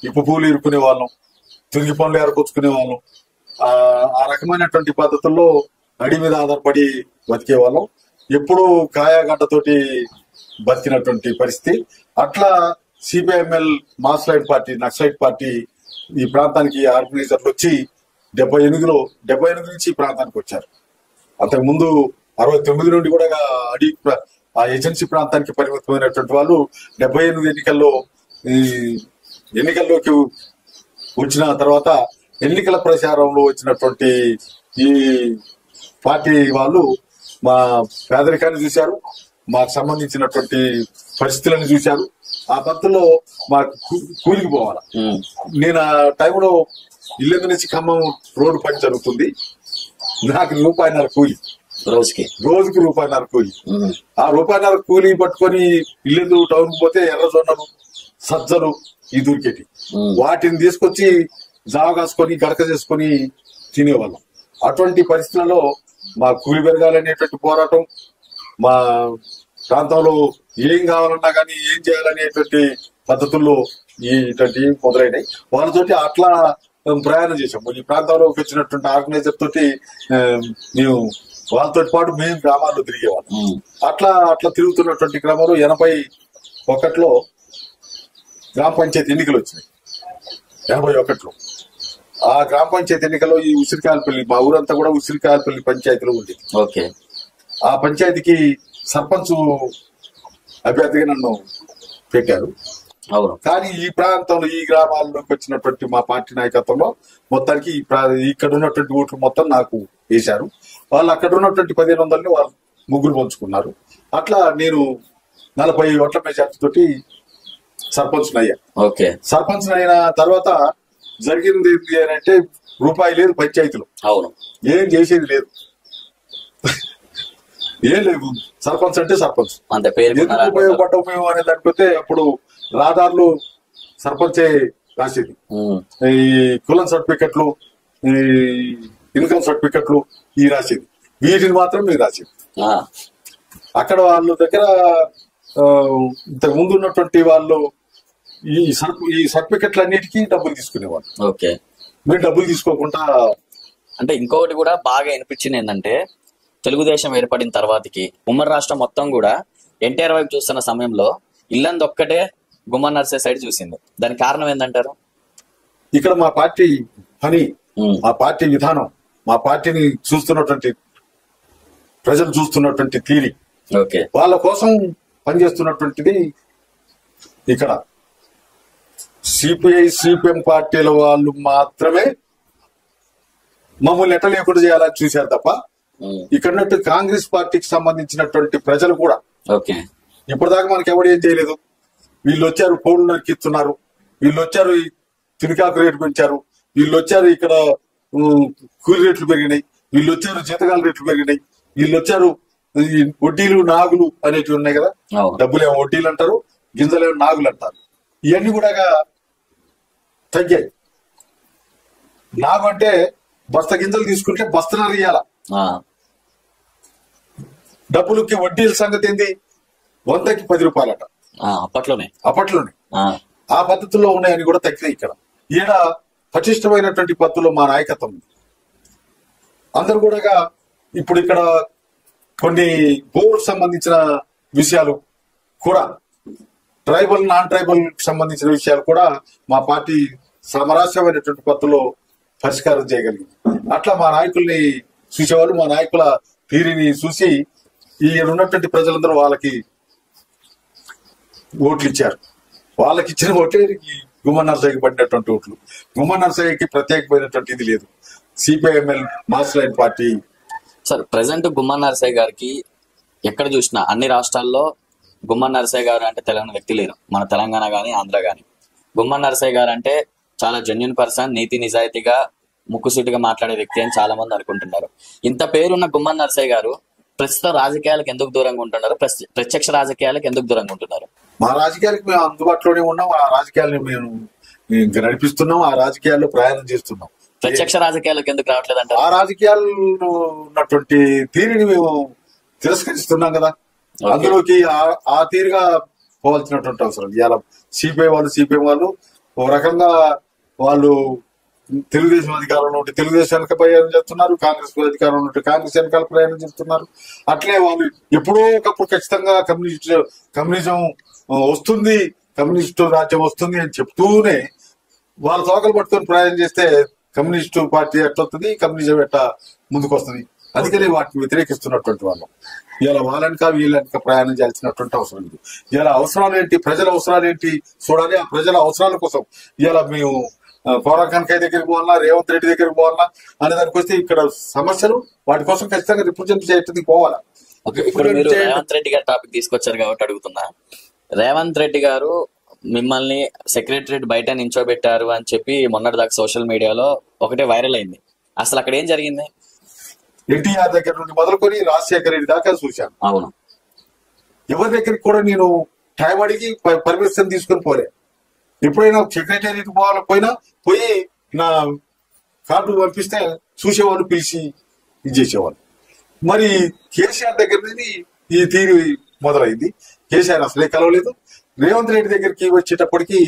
ఇప్పు పూలు ఇరుకునే వాళ్ళం, తురిగి పనులు ఏరుకొచ్చుకునే వాళ్ళం. ఆ రకమైనటువంటి పద్ధతుల్లో అడవి మీద ఆధారపడి బతికే వాళ్ళం. ఎప్పుడూ కాయాగడ్డతోటి బతికినటువంటి పరిస్థితి. అట్లా సిపిఐఎంఎల్ మార్క్స్లైడ్ పార్టీ, నక్సలైట్ పార్టీ ఈ ప్రాంతానికి ఆర్గనైజర్లు వచ్చి 78 నుంచి ఈ ప్రాంతానికి వచ్చారు. అంతకుముందు 69 నుండి కూడా ఆ ఏజెన్సీ ప్రాంతానికి పరిమితమైనటువంటి వాళ్ళు 78 ఎన్నికల్లోకి వచ్చిన తర్వాత ఎన్నికల ప్రచారంలో వచ్చినటువంటి ఈ పార్టీ వాళ్ళు మా పేదరికాన్ని చూశారు, మాకు సంబంధించినటువంటి పరిస్థితులను చూశారు. ఆ పద్ధతిలో మాకు కూలికి పోవాలి. నేను ఆ టైంలో ఇల్లెందు నుంచి ఖమ్మం రోడ్డు పని జరుగుతుంది. నాకు ₹1.50 కూలి, రోజుకి ₹1.50 కూలి. ఆ ₹1.50 కూలి పట్టుకొని ఇల్లెందు టౌన్ పోతే ఎర్రజొన్నలు, సజ్జలు ఈ దూరికేటి, వాటిని తీసుకొచ్చి జావ కాసుకొని గడక చేసుకొని తినేవాళ్ళం. అటువంటి పరిస్థితులలో మా కూలి పెరగాలనేటువంటి పోరాటం, మా ప్రాంతంలో ఏం కావాలన్నా కానీ ఏం చేయాలనేటువంటి పద్ధతుల్లో ఇటువంటి మొదలైనవి. వాళ్ళతోటి అట్లా ప్రయాణం చేసాము. ఈ ప్రాంతంలోకి వచ్చినటువంటి ఆర్గనైజర్ తోటి మేము వాళ్ళతో పాటు మేము గ్రామాల్లో తిరిగేవాళ్ళం. అట్లా తిరుగుతున్నటువంటి క్రమంలో 81లో గ్రామ పంచాయతీ ఎన్నికలు వచ్చినాయి. 81లో ఆ గ్రామ పంచాయతీ ఎన్నికల్లో ఈ ఉసిరికాయలపల్లి, మా ఊరంతా కూడా ఉసిరికాయలపల్లి పంచాయతీలో ఉండేది. ఆ పంచాయతీకి సర్పంచ్ అభ్యర్థిగా నన్ను పెట్టారు. కానీ ఈ ప్రాంతంలో ఈ గ్రామాల్లోకి వచ్చినటువంటి మా పార్టీ నాయకత్వంలో మొత్తానికి ఇక్కడ ఉన్నటువంటి ఓట్లు మొత్తం నాకు వేశారు. వాళ్ళు అక్కడ ఉన్నటువంటి 1500 వాళ్ళు ముగ్గురు పంచుకున్నారు. అట్లా నేను 40 ఓట్ల మెజార్టీ తోటి సర్పంచ్ అయ్యా. సర్పంచ్ అయిన తర్వాత జరిగింది ఏంటి అని అంటే రూపాయి లేదు పంచాయతీలో, ఏం చేసేది లేదు, ఏం లేదు. సర్పంచ్ అంటే సర్పంచ్ ఎందుకు ఉపయోగపడము అనే దానిపోతే అప్పుడు రాదార్లు సర్పంచే రాసేది. ఈ కులం సర్టిఫికెట్లు, ఈ ఇన్కమ్ సర్టిఫికెట్లు ఈ రాసేది, వీటిని మాత్రం మీరు రాసేది. అక్కడ వాళ్ళ దగ్గర ఇంతకు ముందు ఉన్నటువంటి వాళ్ళు ఈ సర్టిఫికెట్లు అన్నిటికీ డబ్బులు తీసుకునేవాళ్ళు. మీరు డబ్బులు తీసుకోకుండా. అంటే ఇంకొకటి కూడా బాగా అనిపించింది ఏంటంటే, తెలుగుదేశం ఏర్పడిన తర్వాతకి ఉమ్మడి రాష్ట్రం మొత్తం కూడా ఎన్టీఆర్ వైపు చూస్తున్న సమయంలో ఇల్లందు ఒక్కటే గుమ్మన్ నర్సే సైడ్ చూసింది. దానికి కారణం ఏంటంటారు? ఇక్కడ మా పార్టీ పని, మా పార్టీ విధానం, మా పార్టీని చూస్తున్నటువంటి ప్రజలు చూస్తున్నటువంటి తీరి, వాళ్ళ కోసం పనిచేస్తున్నటువంటిది. ఇక్కడ సిపిఐ సిపిఎం పార్టీల వాళ్ళు మాత్రమే మమ్మల్ని ఎట్ట లేకుండా చేయాలని చూశారు తప్ప ఇక్కడ కాంగ్రెస్ పార్టీకి సంబంధించినటువంటి ప్రజలు కూడా ఇప్పటిదాకా మనకి ఎవరు ఏం చేయలేదు. వీళ్ళు వచ్చారు పౌరులు నరికిస్తున్నారు, వీళ్ళు వచ్చారు తిరికాకు రేటు పెంచారు, వీళ్ళు వచ్చారు ఇక్కడ కూలి రేట్లు పెరిగినాయి, వీళ్ళు వచ్చారు జీతగాల రేట్లు పెరిగినాయి, వీళ్ళు వచ్చారు వడ్డీలు నాగులు అనేటివి ఉన్నాయి కదా, డబ్బులేమో వడ్డీలు అంటారు, గింజలేమో నాగులు అంటారు. ఇవన్నీ కూడా తగ్గాయి. నాగు అంటే బస్త గింజలు తీసుకుంటే బస్తనర ఇయ్యాల, డబ్బులకి వడ్డీల సంగతి ఏంది 100కి 10 రూపాయలట అప్పట్లోనే. ఆ పద్ధతుల్లో ఉన్నాయని కూడా తగ్గినాయి. ఇక్కడ ఈడ పటిష్టమైనటువంటి పద్ధతుల్లో మా నాయకత్వం అందరు కూడా ఇప్పుడు ఇక్కడ కొన్ని భూములకు సంబంధించిన విషయాలు కూడా, ట్రైబల్ నాన్ ట్రైబల్ సంబంధించిన విషయాలు కూడా మా పార్టీ సామరస్యమైనటువంటి పద్ధతిలో పరిష్కారం చేయగలిగింది. అట్లా మా నాయకుల్ని చూసేవాళ్ళు, మా నాయకుల తీరిని చూసి ఈ ఉన్నటువంటి ప్రజలందరూ వాళ్ళకి ఓట్లు ఇచ్చారు. వాళ్ళకి ఇచ్చిన ఓటే గుమ్మన్ నర్సయ్యకి పడినటువంటి ఓట్లు. గుమ్మన్ నర్సయ్యకి ప్రత్యేకమైనటువంటి ఇది లేదు. సిపిఐఎంఎల్ మార్క్స్లైడ్ party. Sir, present Gumman Narsaiah గారికి ఎక్కడ చూసినా అన్ని రాష్ట్రాల్లో గుమ్మన్ నర్సయ్య గారు అంటే తెలంగాణ వ్యక్తి లేరు, మన తెలంగాణ గానీ ఆంధ్ర గానీ. గుమ్మన్ నర్సయ్య గారు అంటే చాలా జెన్యున్ పర్సన్, నీతి నిజాయితీగా ముక్కుసూటిగా మాట్లాడే వ్యక్తి అని చాలా మంది అనుకుంటున్నారు. ఇంత పేరున్న గుమ్మన నరసయ్య గారు ప్రస్తుతం రాజకీయాలకు ఎందుకు దూరంగా ఉంటున్నారు? ప్రత్యక్ష రాజకీయాలకు ఎందుకు దూరంగా ఉంటున్నారు? మా రాజకీయాలకు మేము అందుబాటులోనే ఉన్నాం, ఆ రాజకీయాలను మేము ఇంకా నడిపిస్తున్నాం, ఆ రాజకీయాల్లో ప్రయాణం చేస్తున్నాం. ప్రత్యక్ష రాజకీయాలకు ఎందుకు రావట్లేదు అంటే ఆ రాజకీయాల్లో ఉన్నటువంటి తీరుని మేము తిరస్కరిస్తున్నాం కదా, అందులోకి ఆ తీరుగా పోవాల్సినటువంటి అవసరం. ఇవాళ సిపిఐ వాళ్ళు ఒక రకంగా వాళ్ళు తెలుగుదేశం అధికారంలో ఉంటే తెలుగుదేశం వెనక ప్రయాణం చేస్తున్నారు, కాంగ్రెస్ అధికారంలో ఉంటే కాంగ్రెస్ వెనకాల ప్రయాణం చేస్తున్నారు. అట్లే వాళ్ళు ఎప్పుడో ఒకప్పుడు ఖచ్చితంగా కమ్యూనిజం వస్తుంది, కమ్యూనిస్టు రాజ్యం వస్తుంది అని చెప్తూనే వాళ్ళ తోకలు పట్టుకొని ప్రయాణం చేస్తే కమ్యూనిస్టు పార్టీ ఎట్లొస్తుంది, కమ్యూనిజం ఎట్లా ముందుకు వస్తుంది. అందుకని వాటిని వ్యతిరేకిస్తున్నటువంటి వాళ్ళం. ఇలా వాళ్ళనిక వీళ్ళనిక ప్రయాణం చేయాల్సినటువంటి అవసరం లేదు. ఇలా అవసరాలు ఏంటి, ప్రజల అవసరాలు ఏంటి చూడాలి. ఆ ప్రజల అవసరాల కోసం ఇలా మేము పవన్ కనకయ్య దగ్గరికి పోవాలా, రేవంత్ రెడ్డి దగ్గరికి పోవాలా అనే దానికి వస్తే ఇక్కడ సమస్యలు వాటి కోసం ఖచ్చితంగా రిప్రజెంట్ చేయడానికి పోవాలా. ఇప్పుడు మీరు రేవంత్ రెడ్డి గారు టాపిక్ తీసుకొచ్చారు కాబట్టి అడుగుతున్నా. రేవంత్ రెడ్డి గారు మిమ్మల్ని సెక్రటరియట్ బయట నించోబెట్టారు అని చెప్పి మొన్నటిదాకా సోషల్ మీడియాలో ఒకటే వైరల్ అయింది. అసలు అక్కడ ఏం జరిగింది? ఎన్టీఆర్ దగ్గర నుండి మొదలుకొని రాజశేఖర రెడ్డి దాకా చూశాను. అవును, ఎవరి దగ్గరికి కూడా నేను టైం అడిగి పర్మిషన్ తీసుకొని పోలే. ఎప్పుడైనా సెక్రటేరియట్ పోయి నా కార్డు పంపిస్తే చూసేవాళ్ళు, పిలిచి ఇది చేసేవాళ్ళు. మరి కేసీఆర్ దగ్గర నుండి ఈ తీరు మొదలైంది. కేసీఆర్ అసలే కలవలేదు. రేవంత్ రెడ్డి దగ్గరికి వచ్చేటప్పటికి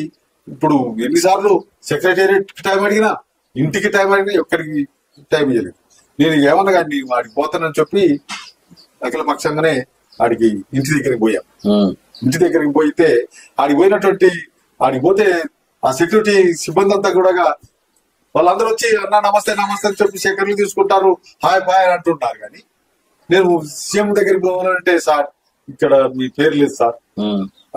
ఇప్పుడు ఎన్నిసార్లు సెక్రటేరియట్ టైం అడిగినా, ఇంటికి టైం అడిగినా, ఎక్కడికి టైం ఇవ్వలేదు. నేను ఏమన్నా కానీ వాడికి పోతానని చెప్పి అఖిల పక్షంగానే ఆడికి ఇంటి దగ్గరికి పోయాం. ఇంటి దగ్గరికి పోయితే ఆడికి పోతే ఆ సెక్యూరిటీ సిబ్బంది అంతా కూడా వాళ్ళందరూ వచ్చి అన్న నమస్తే నమస్తే అని చెప్పి సెక్యూరిటీ తీసుకుంటారు, హాయ్ బాయ్ అని అంటుంటారు. కానీ నేను సీఎం దగ్గరికి పోవాలంటే సార్ ఇక్కడ మీ పేరు లేదు సార్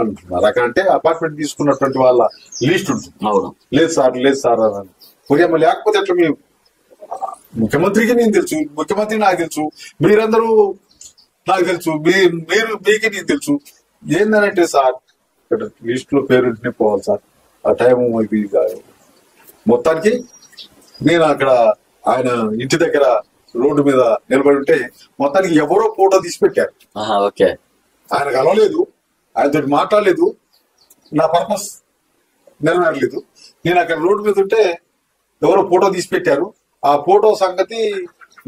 అంటున్నారు. అక్కడ అంటే అపార్ట్మెంట్ తీసుకున్నటువంటి వాళ్ళ లిస్ట్ ఉంటుంది. లేదు సార్ అని లేకపోతే అట్లా మీ ముఖ్యమంత్రికి నేను తెలుసు, ముఖ్యమంత్రి నాకు తెలుసు, మీరందరూ నాకు తెలుసు, మీకే నేను తెలుసు. ఏందనంటే సార్ ఇక్కడ లిస్ట్ లో పేరు పోవాలి సార్, ఆ టైం మొత్తానికి నేను అక్కడ ఆయన ఇంటి దగ్గర రోడ్డు మీద నిలబడి ఉంటే మొత్తానికి ఎవరో ఫోటో తీసి పెట్టారు. ఆయన కలవలేదు, ఆయనతో మాట్లాడలేదు, నా పర్పస్ నెరవేరలేదు. నేను అక్కడ రోడ్డు మీద ఉంటే ఎవరో ఫోటో తీసి పెట్టారు. ఆ ఫోటో సంగతి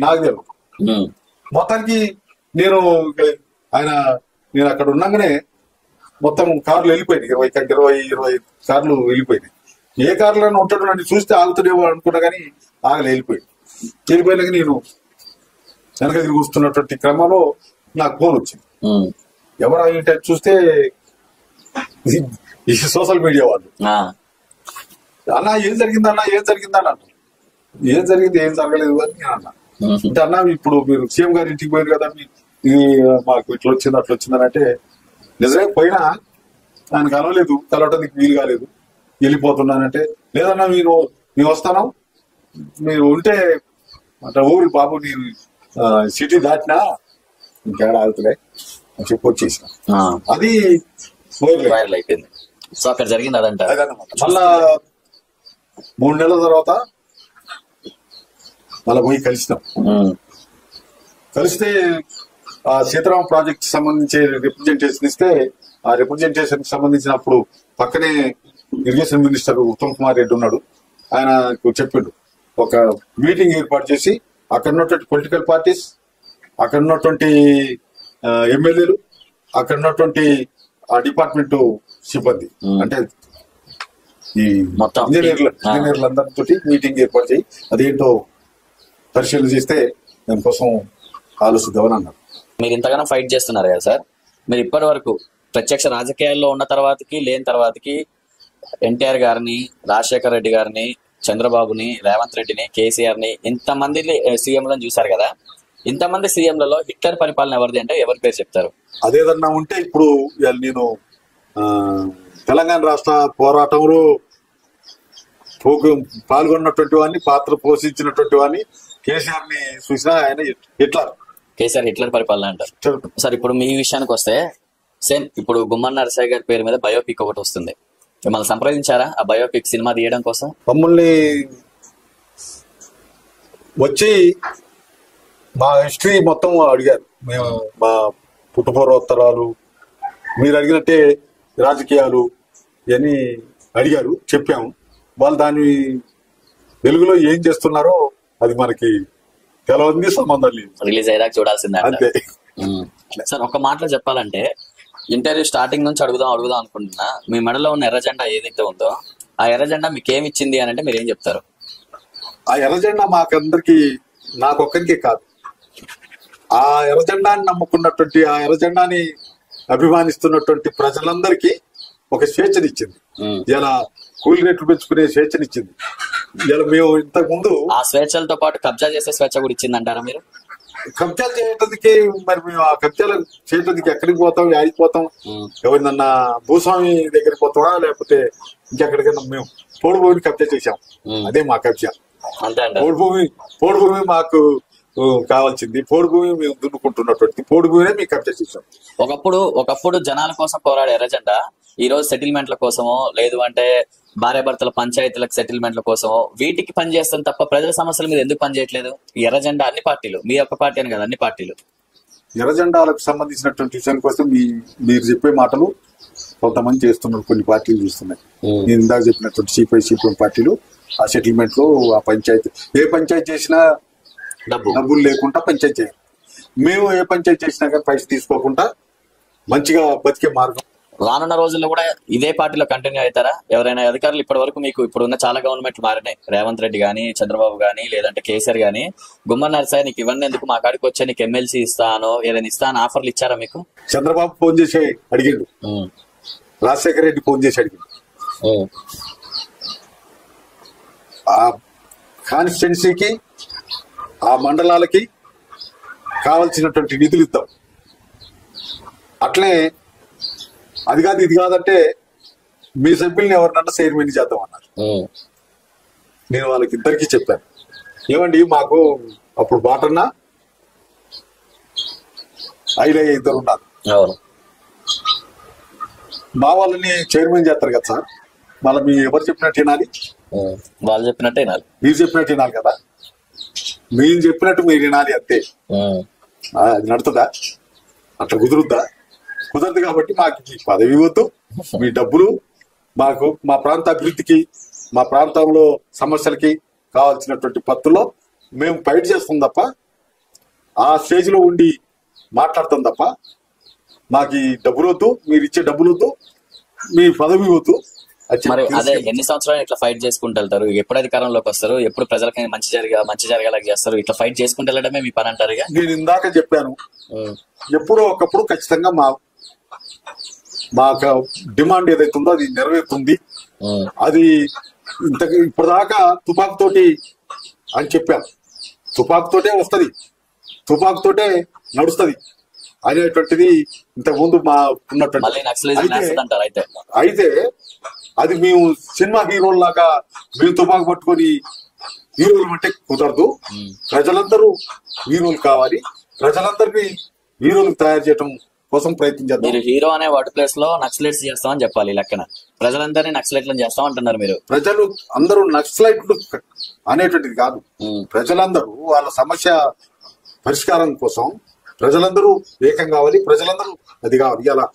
నాకు తెలియదు. మొత్తానికి నేను అక్కడ ఉన్నాగానే మొత్తం కార్లు వెళ్ళిపోయినాయి. 20 కార్లు వెళ్ళిపోయినాయి. ఏ కార్లలో ఉంటాడో నన్ను చూస్తే ఆగుతుండేమో అనుకున్నా కానీ వెళ్ళిపోయినాక నేను వెనక తిరిగి వస్తున్నటువంటి క్రమంలో నాకు ఫోన్ వచ్చింది. ఎవరు ఏంటంటే చూస్తే ఈ సోషల్ మీడియా వాళ్ళు, అన్నా ఏం జరిగిందన్నా అంటారు. ఏం జరిగింది, ఏం జరగలేదు అని నేను అన్నా. అంటే అన్నా ఇప్పుడు మీరు సీఎం గారి ఇంటికి పోయారు కదా, మాకు ఇట్లా వచ్చింది అట్లా వచ్చిందని అంటే, నిజమే పోయినా ఆయన కలవటానికి వీలు కాలేదు, వెళ్ళిపోతున్నానంటే, లేదన్నా మేము వస్తాను, మీరు ఉంటే అంటే ఊరి బాబు నేను సిటీ దాటినా ఇంకేడా ఆగుతులే అని చెప్పి వచ్చేసిన. అది వైరల్ అయిపోయింది. సో అక్కడ జరిగింది అదంట. మళ్ళా 3 నెలల తర్వాత మళ్ళా పోయి కలిస్తే ఆ సీతారాం ప్రాజెక్ట్ సంబంధించి రిప్రజెంటేషన్ ఇస్తే, ఆ రిప్రజెంటేషన్ కి సంబంధించినప్పుడు పక్కనే ఇరిగేషన్ మినిస్టర్ ఉత్తమ్ కుమార్ రెడ్డి ఉన్నాడు. ఆయనకు చెప్పిండు ఒక మీటింగ్ ఏర్పాటు చేసి అక్కడ ఉన్నటువంటి పొలిటికల్ పార్టీస్, అక్కడ ఉన్నటువంటి ఎమ్మెల్యేలు, అక్కడ ఉన్నటువంటి ఆ డిపార్ట్మెంట్ సిబ్బంది అంటే ఈ ఇంజనీర్లందరితో మీటింగ్ ఏర్పాటు చేయి అదేంటో పరిశీలన చేస్తే దానికోసం ఆలోచిద్దామని అన్నారు. మీరు ఇంతగానో ఫైట్ చేస్తున్నారు కదా సార్, మీరు ఇప్పటి వరకు ప్రత్యక్ష రాజకీయాల్లో ఉన్న తర్వాతకి లేని తర్వాతకి ఎన్టీఆర్ గారిని, రాజశేఖర రెడ్డి గారిని, చంద్రబాబుని, రేవంత్ రెడ్డిని, కేసీఆర్ ని ఇంతమంది సీఎంలను చూసారు కదా. ఇంతమంది సీఎంలలో హిట్లర్ పరిపాలన ఎవరిది అంటే ఎవరి పేరు చెప్తారు? అదేదన్నా ఉంటే ఇప్పుడు నేను తెలంగాణ రాష్ట్ర పోరాటంలో పాల్గొన్నటువంటి వాడిని, పాత్ర పోషించినటువంటి వాడిని, కేసీఆర్ ని చూసినా ఆయన హిట్లర్ పరిపాలన అంటారు. సార్ ఇప్పుడు మీ విషయానికి వస్తే సేమ్ ఇప్పుడు గుమ్మన నరసయ్య గారి పేరు మీద బయోపిక్ ఒకటి వస్తుంది. మిమ్మల్ని సంప్రదించారా ఆ బయోపిక్ సినిమా తీయడం కోసం? మమ్మల్ని వచ్చి మా హిస్టరీ మొత్తం అడిగారు. మేము మా పుట్టుపూర్వోత్తరాలు మీరు అడిగినట్టే రాజకీయాలు ఇవన్నీ అడిగారు, చెప్పాము. వాళ్ళు దాన్ని వెలుగులో ఏం చేస్తున్నారో అది మనకి తెలవని సంబంధం లేదు. రిలీజ్ అయ్యాక చూడాల్సిందే అంతే. సార్ ఒక మాటలో చెప్పాలంటే ఇంటర్వ్యూ స్టార్టింగ్ నుంచి అడుగుదాం అనుకుంటున్నా, మీ మెడలో ఉన్న ఎర్ర జెండా ఏదైతే ఉందో ఆ ఎర్ర జెండా మీకు ఏమి ఇచ్చింది అని అంటే మీరు ఏం చెప్తారు? ఆ ఎర్రజెండా మాకందరికి, నాకొక్కరికే కాదు, ఆ ఎర్రజెండాని నమ్ముకున్నటువంటి, ఆ ఎర్రజెండాని అభిమానిస్తున్నటువంటి ప్రజలందరికీ ఒక స్వేచ్ఛనిచ్చింది. ఇలా కూలి రేట్లు పెంచుకునే స్వేచ్ఛనిచ్చింది. ఇలా మేము ఇంతకు ముందు ఆ స్వేచ్ఛలతో పాటు కబ్జా చేసే స్వేచ్ఛ కూడా ఇచ్చింది అంటారా మీరు? కబ్జాలు చేయటానికి మరి మేము ఆ కబ్జాలు చేయటానికి ఎక్కడికి పోతాం, ఆగిపోతాం? ఎవరినన్నా భూస్వామి దగ్గరికి పోతామా, లేకపోతే ఇంకెక్కడికైనా? మేము పోడు భూమిని కబ్జా చేశాం, అదే మా కబ్జా. పోడు భూమి మాకు కావాల్సింది, పోడు భూమి మేము దున్నుకుంటున్నటువంటి పోడు భూమినే మేము కబ్జా చేశాం. ఒకప్పుడు జనాల కోసం పోరాడే ఎర్రజెండా ఈ రోజు సెటిల్మెంట్ల కోసమో లేదు అంటే భార్యాభర్తల పంచాయతీలకు సెటిల్మెంట్ల కోసమో వీటికి పనిచేస్తాం తప్ప ప్రజల సమస్యల మీద ఎందుకు పనిచేయట్లేదు ఈ ఎర్రజెండా? అన్ని పార్టీలు, మీ ఒక్క పార్టీ అని కదా, అన్ని పార్టీలు ఎర్రజెండాలకు సంబంధించినటువంటి విషయానికి వస్తే మీరు చెప్పే మాటలు కొంతమంది చేస్తున్నారు, కొన్ని పార్టీలు చేస్తున్నాయి. నేను ఇందాక చెప్పినటువంటి సిపిఐ పార్టీలు ఆ సెటిల్మెంట్ లో ఆ పంచాయతీ, ఏ పంచాయతీ చేసినా డబ్బులు లేకుండా పంచాయతీ చేయాలి. మేము ఏ పంచాయతీ చేసినా కానీ పైసలు తీసుకోకుండా మంచిగా బతికే మార్గం. రానున్న రోజుల్లో కూడా ఇదే పార్టీలో కంటిన్యూ అవుతారా? ఎవరైనా అధికారులు ఇప్పటి వరకు మీకు ఇప్పుడున్న చాలా గవర్నమెంట్లు మారినాయి, రేవంత్ రెడ్డి గానీ, చంద్రబాబు గానీ, లేదంటే కేసీఆర్ గానీ, గుమ్మన్నారు సార్ నీకు ఇవన్నీ ఎందుకు, మా కాడికి వచ్చే నీకు ఎమ్మెల్సీ ఇస్తానో ఏదైనా ఇస్తాను ఆఫర్లు ఇచ్చారా మీకు? చంద్రబాబు ఫోన్ చేసి అడిగిండు, రాజశేఖర రెడ్డి ఫోన్ చేసి అడిగిండు, ఆ కాన్స్టిట్యున్సీకి ఆ మండలాలకి కావాల్సినటువంటి నిధులు ఇద్దాం. అట్లే అది కాదు ఇది కాదంటే మీ సభ్యుల్ని ఎవరినన్నా చైర్మన్ చేద్దాం అన్నారు. నేను వాళ్ళకి ఇద్దరికి చెప్పాను, ఏమండి మాకు అప్పుడు బాటన్నా ఐలయ్య ఇద్దరు ఉన్నారు, మా వాళ్ళని చైర్మన్ చేస్తారు కదా సార్, మళ్ళీ మీ ఎవరు చెప్పినట్టు వినాలి, వాళ్ళు చెప్పినట్టే వినాలి, మీరు చెప్పినట్టు వినాలి కదా, మీరు చెప్పినట్టు మీరు వినాలి అంతే. అది నడుతుందా? అట్లా కుదురుద్దా? కుదరదు. కాబట్టి మాకు ఈ పదవి వద్దు, మీ డబ్బులు మాకు మా ప్రాంత అభివృద్ధికి, మా ప్రాంతంలో సమస్యలకి కావాల్సినటువంటి పత్తుల్లో మేము ఫైట్ చేస్తాం తప్ప, ఆ స్టేజ్ లో ఉండి మాట్లాడతాం తప్ప, మాకు ఈ డబ్బులు వద్దు, మీరు ఇచ్చే డబ్బులు వద్దు, మీ పదవి వద్దు. మరి అదే ఎన్ని సంవత్సరాలు ఇట్లా ఫైట్ చేసుకుంటూ వెళ్తారు? ఎప్పుడు అధికారంలోకి వస్తారు? ఎప్పుడు ప్రజలకి మంచి జరిగేలా చేస్తారు? ఇట్లా ఫైట్ చేసుకుంటూ వెళ్ళడమే మీ పని అంటారు? నేను ఇందాక చెప్పాను, ఎప్పుడో ఒకప్పుడు ఖచ్చితంగా మా డిమాండ్ ఏదైతే ఉందో అది నెరవేరుతుంది. అది ఇప్పటిదాకా తుపాకుతోటి అని చెప్పాను, తుపాకుతోటే వస్తుంది, తుపాకుతోటే నడుస్తుంది అనేటువంటిది ఇంతకుముందు మా ఉన్నటువంటి. అయితే అది మేము సినిమా హీరోల్లాగా మేము తుపాకు పట్టుకొని హీరోలు అంటే కుదరదు. ప్రజలందరూ హీరోలు కావాలి, ప్రజలందరినీ హీరోలు తయారు చేయడం కోసం ప్రయత్నించారు. మీరు హీరో అనే వర్డ్ ప్లేస్ లో నక్సలైట్స్ చేస్తామని చెప్పాలి. లెక్కన ప్రజలందరినీ నక్సలైట్లను చేస్తాం అంటున్నారు మీరు. ప్రజలు అందరూ నక్సలైట్లు అనేటువంటిది కాదు, ప్రజలందరూ వాళ్ళ సమస్య పరిష్కారం కోసం ప్రజలందరూ ఏకం కావాలి, ప్రజలందరూ అది కావాలి. ఇలా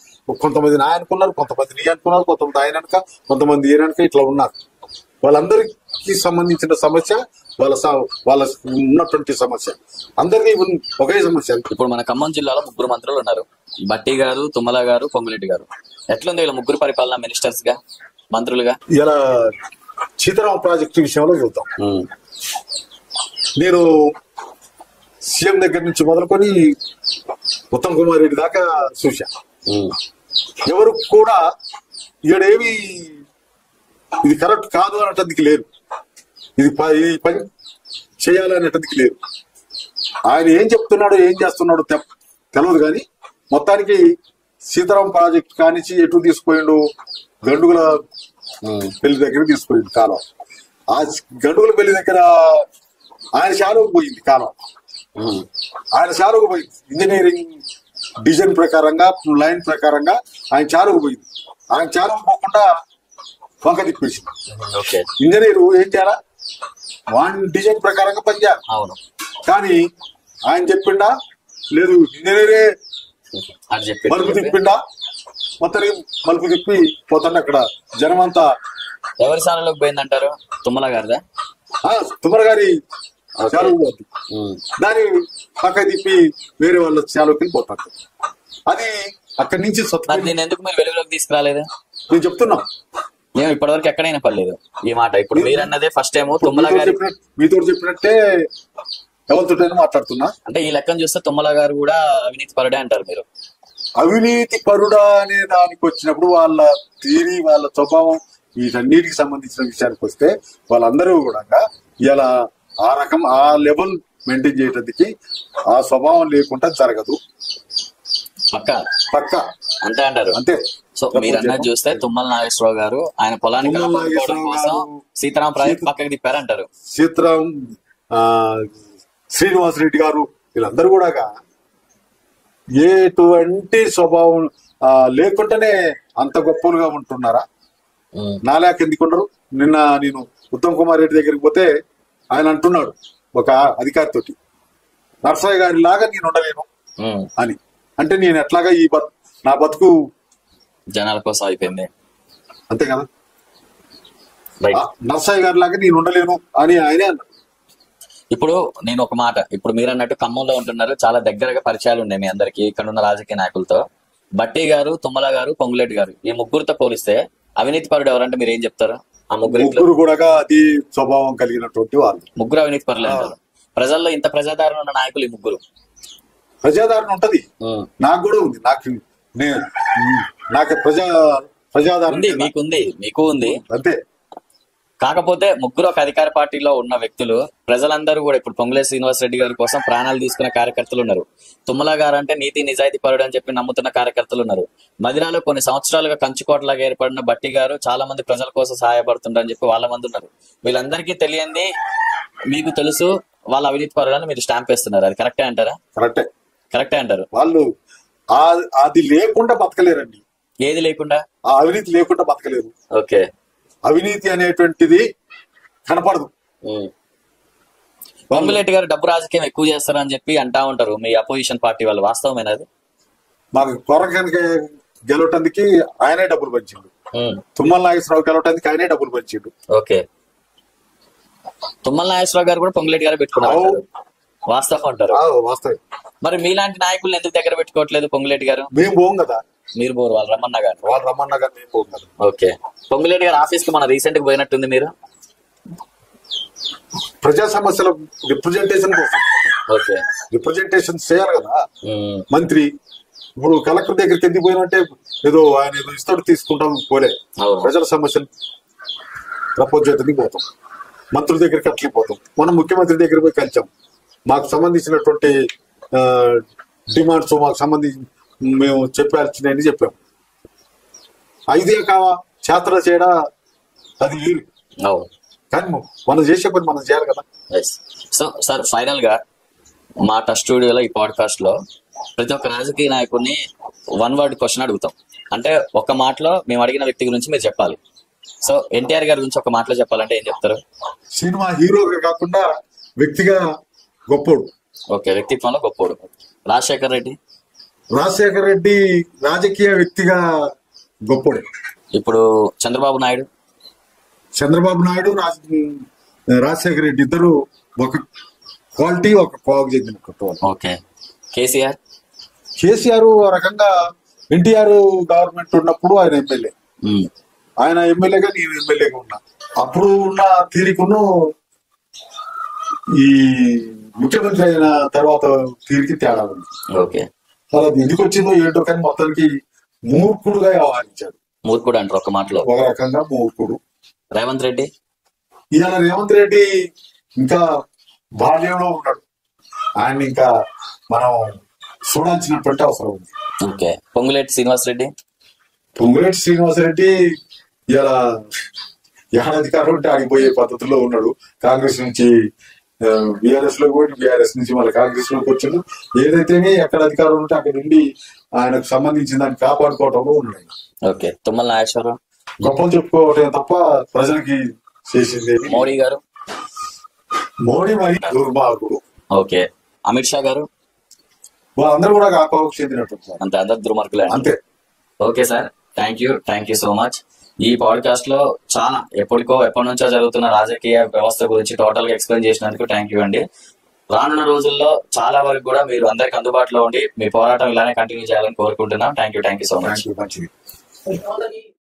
కొంతమంది నా అనుకున్నారు, కొంతమంది నీ అనుకున్నారు, కొంతమంది ఆయన అనుక, కొంతమంది ఈయనక, ఇట్లా ఉన్నారు. వాళ్ళందరికీ సంబంధించిన సమస్య, వాళ్ళ ఉన్నటువంటి సమస్య అందరికీ ఒకే సమస్య. ఇప్పుడు మన ఖమ్మం జిల్లాలో 3 మంత్రులు ఉన్నారు, బట్టి గారు, తుమ్మల గారు, పొంగులేటి గారు. ఎట్లుంది వీళ్ళ 3 పరిపాలన మినిస్టర్స్ గా, మంత్రులుగా? ఇలా సీతారామ ప్రాజెక్టు విషయంలో చూద్దాం. నేను సీఎం దగ్గర నుంచి మొదలుకొని ఉత్తమ్ కుమార్ రెడ్డి దాకా చూశా. ఎవరు కూడా ఈడేమి ఇది కరెక్ట్ కాదు అనేటందుకు లేరు, ఇది పని చేయాలనేటందుకు లేరు. ఆయన ఏం చెప్తున్నాడో ఏం చేస్తున్నాడో తెలియదు, కానీ మొత్తానికి సీతారాం ప్రాజెక్ట్ కానించి ఎటు తీసుకుపోయిండు, గండుగుల పెళ్లి దగ్గర తీసుకుపోయింది కాలం. ఆ గండుగుల పెళ్లి దగ్గర ఆయన శాలువకు పోయింది కాలం, ఆయన శాలువకు పోయింది. ఇంజనీరింగ్ డిజైన్ ప్రకారంగా, లైన్ ప్రకారంగా ఆయన చాలుకు పోయింది. ఆయన చాలుకు పోకుండా వంక తిప్పేసింది. ఇంజనీరు ఏం చేయాలా, వాడి డిజైన్ ప్రకారంగా పనిచేయాలి. అవును. కానీ ఆయన చెప్పిండా లేదు ఇంజనీరే అని చెప్పి మలుపు తిప్పిండా మొత్తం మలుపు తిప్పి పోతాడు. అక్కడ జనమంతా ఎవరి స్థానంలోకి పోయిందంటారు? తుమ్మల గారిదా? తుమ్మల గారి చాలు దాన్ని పక్క తిప్పి వేరే వాళ్ళ చాలుకి పోతాడు. అది అక్కడి నుంచి నేను ఎందుకు మీరు వెలుగులోకి తీసుకురాలేదు? నేను చెప్తున్నా, మేము ఇప్పటివరకు ఎక్కడైనా పర్లేదు ఈ మాట. ఇప్పుడు మీరు అన్నదే ఫస్ట్ టైం తుమ్మల గారు మీతో చెప్పినట్టే ఎవరితోటైనా మాట్లాడుతున్నా. అంటే ఈ లెక్కను చూస్తే తుమ్మల గారు కూడా అవినీతి పరుడే అంటారు మీరు. అవినీతి పరుడా అనే దానికి వచ్చినప్పుడు వాళ్ళ థియరీ, వాళ్ళ స్వభావం, వీటన్నిటికి సంబంధించిన విషయానికి వస్తే వాళ్ళందరూ కూడా ఇలా ఆ లెవెల్ మెయింటైన్ చేయడానికి ఆ స్వభావం లేకుండా జరగదు. పక్క అంతే అంటారు. అంతే. సో మీరు అన్నది చూస్తే తుమ్మల నాగేశ్వరరావు గారు ఆయన పొలానికి కోసం సీతారాం ప్రాజెక్ట్ పక్కకి తిప్పారంటారు. సీతారాం, శ్రీనివాసరెడ్డి గారు వీళ్ళందరూ కూడా ఎటువంటి స్వభావం లేకుండానే అంత గొప్పలుగా ఉంటున్నారా? నాలేక ఎందుకున్నారు? నిన్న నేను ఉత్తమ్ కుమార్ రెడ్డి దగ్గరికి పోతే ఆయన అంటున్నాడు ఒక అధికారితోటి, నర్సయ్య గారి లాగా నేను ఉండలేను అని. అంటే నేను ఎట్లాగా నా బతుకు జనాల కోసం అయిపోయింది, అంతే కదా. నర్సయ్య గారి లాగా నేను ఉండలేను అని ఆయనే అన్నాడు. ఇప్పుడు నేను ఒక మాట, ఇప్పుడు మీరు అన్నట్టు ఖమ్మంలో ఉంటున్నారు, చాలా దగ్గరగా పరిచయాలు ఉన్నాయి మీ అందరికి ఇక్కడ ఉన్న రాజకీయ నాయకులతో. బట్టి గారు, తుమ్మల గారు, పొంగులేటి గారు, ఈ ముగ్గురితో పోలిస్తే అవినీతి పరుడు ఎవరంటే మీరు ఏం చెప్తారు? ఆ ముగ్గురు కూడా అది స్వభావం కలిగినటువంటి వాళ్ళు. ముగ్గురు అవినీతి పరులే అంటారు. ప్రజల్లో ఇంత ప్రజాదరణ ఉన్న నాయకులు ఈ ముగ్గురు. ప్రజాదరణ ఉంటది, నాకు కూడా ఉంది. నాకు ప్రజాదరణ మీకు ఉంది అంతే. కాకపోతే ముగ్గురు ఒక అధికార పార్టీలో ఉన్న వ్యక్తులు, ప్రజలందరూ కూడా ఇప్పుడు పొంగులేటి శ్రీనివాసరెడ్డి గారి కోసం ప్రాణాలు తీసుకున్న కార్యకర్తలు ఉన్నారు. తుమ్మల గారు అంటే నీతి నిజాయితీ పరుడు అని చెప్పి నమ్ముతున్న కార్యకర్తలు ఉన్నారు. మదిరాలో కొన్ని సంవత్సరాలుగా కంచుకోటలాగా ఏర్పడిన బట్టి గారు చాలా మంది ప్రజల కోసం సహాయపడుతుంటారని చెప్పి వాళ్ళ మంది ఉన్నారు. వీళ్ళందరికీ తెలియంది మీకు తెలుసు, వాళ్ళ అవినీతి పరులని మీరు స్టాంప్ వేస్తున్నారు. అది కరెక్టే అంటారా? కరెక్టే అంటారు. వాళ్ళు అది లేకుండా బతకలేరండి. ఏది లేకుండా? ఆ అవినీతి లేకుండా బతకలేరు. ఓకే. అవినీతి అనేటువంటిది కనపడదు. పొంగులేటి గారు డబ్బు రాజకీయం ఎక్కువ చేస్తారని చెప్పి అంటా ఉంటారు మీ అపోజిషన్ పార్టీ వాళ్ళు, వాస్తవమేనది? మాకు కొరకనికి గెలవటానికి ఆయనే డబ్బులు పంచిండు. తుమ్మల నాగేశ్వరరావు గెలవటానికి ఆయనే డబ్బులు పంచిండు. ఓకే. తుమ్మల నాగేశ్వరరావు గారు కూడా పొంగులేటి గారు పెట్టుకున్నారు, వాస్తవం అంటారు? వాస్తవం. మరి మీలాంటి నాయకులను ఎందుకు దగ్గర పెట్టుకోవట్లేదు పొంగులేటి గారు? మేము పోం కదా. మీరు పోరు, వాళ్ళు రమణ గారు మేము పోం కదా. ఓకే. పొంగులేటి గారు ఆఫీస్ కి మన రీసెంట్ గా పోయినట్టుంది మీరు. ప్రజా సమస్యల రిప్రజెంటేషన్ కోసం. ఓకే. రిప్రజెంటేషన్ చేయాలి కదా మంత్రి. ఇప్పుడు కలెక్టర్ దగ్గరికి ఎందుకు పోయినంటే ఏదో ఆయన ఏదో ఇస్తాడు తీసుకుంటాం పోలే. ప్రజల సమస్యలు ప్రపోజ్ చేయడానికి పోతాం, మంత్రుల దగ్గరికి అట్లే పోతాం. మనం ముఖ్యమంత్రి దగ్గర పోయి కలిసాం, మాకు సంబంధించినటువంటి డిమాండ్స్ మాకు సంబంధించి మేము చెప్పాల్సినవి చెప్పాం. ఐదే కావా చేతన చేయడా అది వీరు. కానీ మనం చేసే పని మనం చేయాలి కదా. సో సార్, ఫైనల్ గా మా టచ్ స్టూడియోలో ఈ పాడ్కాస్ట్ లో ప్రతి ఒక్క రాజకీయ నాయకుడిని వన్ వర్డ్ క్వశ్చన్ అడుగుతాం. అంటే ఒక మాటలో మేము అడిగిన వ్యక్తి గురించి మీరు చెప్పాలి. సో ఎన్టీఆర్ గారి గురించి ఒక మాటలో చెప్పాలంటే ఏం చెప్తారు? సినిమా హీరోగా కాకుండా వ్యక్తిగా గొప్పోడు. ఓకే, వ్యక్తిత్వంలో గొప్పోడు. రాజశేఖర్ రెడ్డి రాజకీయ వ్యక్తిగా గొప్పోడే. ఇప్పుడు చంద్రబాబు నాయుడు, రాజశేఖర రెడ్డి ఇద్దరు ఒక క్వాలిటీ, ఒక కోవకు చెందిన కుటుంబం. ఓకే. కేసీఆర్ రకంగా ఎన్టీఆర్ గవర్నమెంట్ ఉన్నప్పుడు ఆయన ఎమ్మెల్యే, ఆయన ఎమ్మెల్యేగా నేను ఎమ్మెల్యేగా ఉన్నా. అప్పుడు ఉన్న తీరికను ఈ ముఖ్యమంత్రి అయిన తర్వాత తీరికి తేడా ఉంది. ఓకే. అలా ఎందుకు వచ్చిందో ఏంటో కానీ మొత్తానికి మూర్ఖుడుగా వ్యవహరించాడు. మూర్ఖుడు అంటారు ఒక మాటలో? ఒక రకంగా మూర్ఖుడు. రేవంత్ రెడ్డి ఇంకా బాల్యంలో ఉన్నాడు. ఆయన ఇంకా మనం చూడాల్సినటువంటి అవసరం ఉంది. ఓకే. పొంగులేటి శ్రీనివాసరెడ్డి ఇలా అధికారం ఉంటే ఆగిపోయే పద్ధతిలో ఉన్నాడు. కాంగ్రెస్ నుంచి బీఆర్ఎస్ లో పోయి బీఆర్ఎస్ నుంచి మళ్ళీ కాంగ్రెస్ లోకి వచ్చిండు. ఏదైతేనే ఎక్కడ అధికారం ఉంటే అక్కడ నుండి ఆయనకు సంబంధించిన దాన్ని కాపాడుకోవటంలో ఉన్నాడు. ఓకే. తుమ్మల నాగేశ్వరరావు గొప్పలు చెప్పుకోవటం తప్ప ప్రజలకి చేసింది. మోడీ గారు మోడీ మరి దుర్మార్గుడు. ఓకే. అమిత్ షా గారు వాళ్ళందరూ కూడా కాకపోతే చెందినట్టు సార్. అంతే, అందరు దుర్మార్గులే అంతే. Okay sir, thank you so much. ఈ పాడ్కాస్ట్ లో చాలా ఎప్పటి నుంచో జరుగుతున్న రాజకీయ వ్యవస్థ గురించి టోటల్ గా ఎక్స్ప్లెయిన్ చేసినందుకు థ్యాంక్ యూ అండి. రానున్న రోజుల్లో చాలా వరకు కూడా మీరు అందరికి అందుబాటులో ఉండి మీ పోరాటం ఇలానే కంటిన్యూ చేయాలని కోరుకుంటున్నాం. Thank you so much. మంచిది.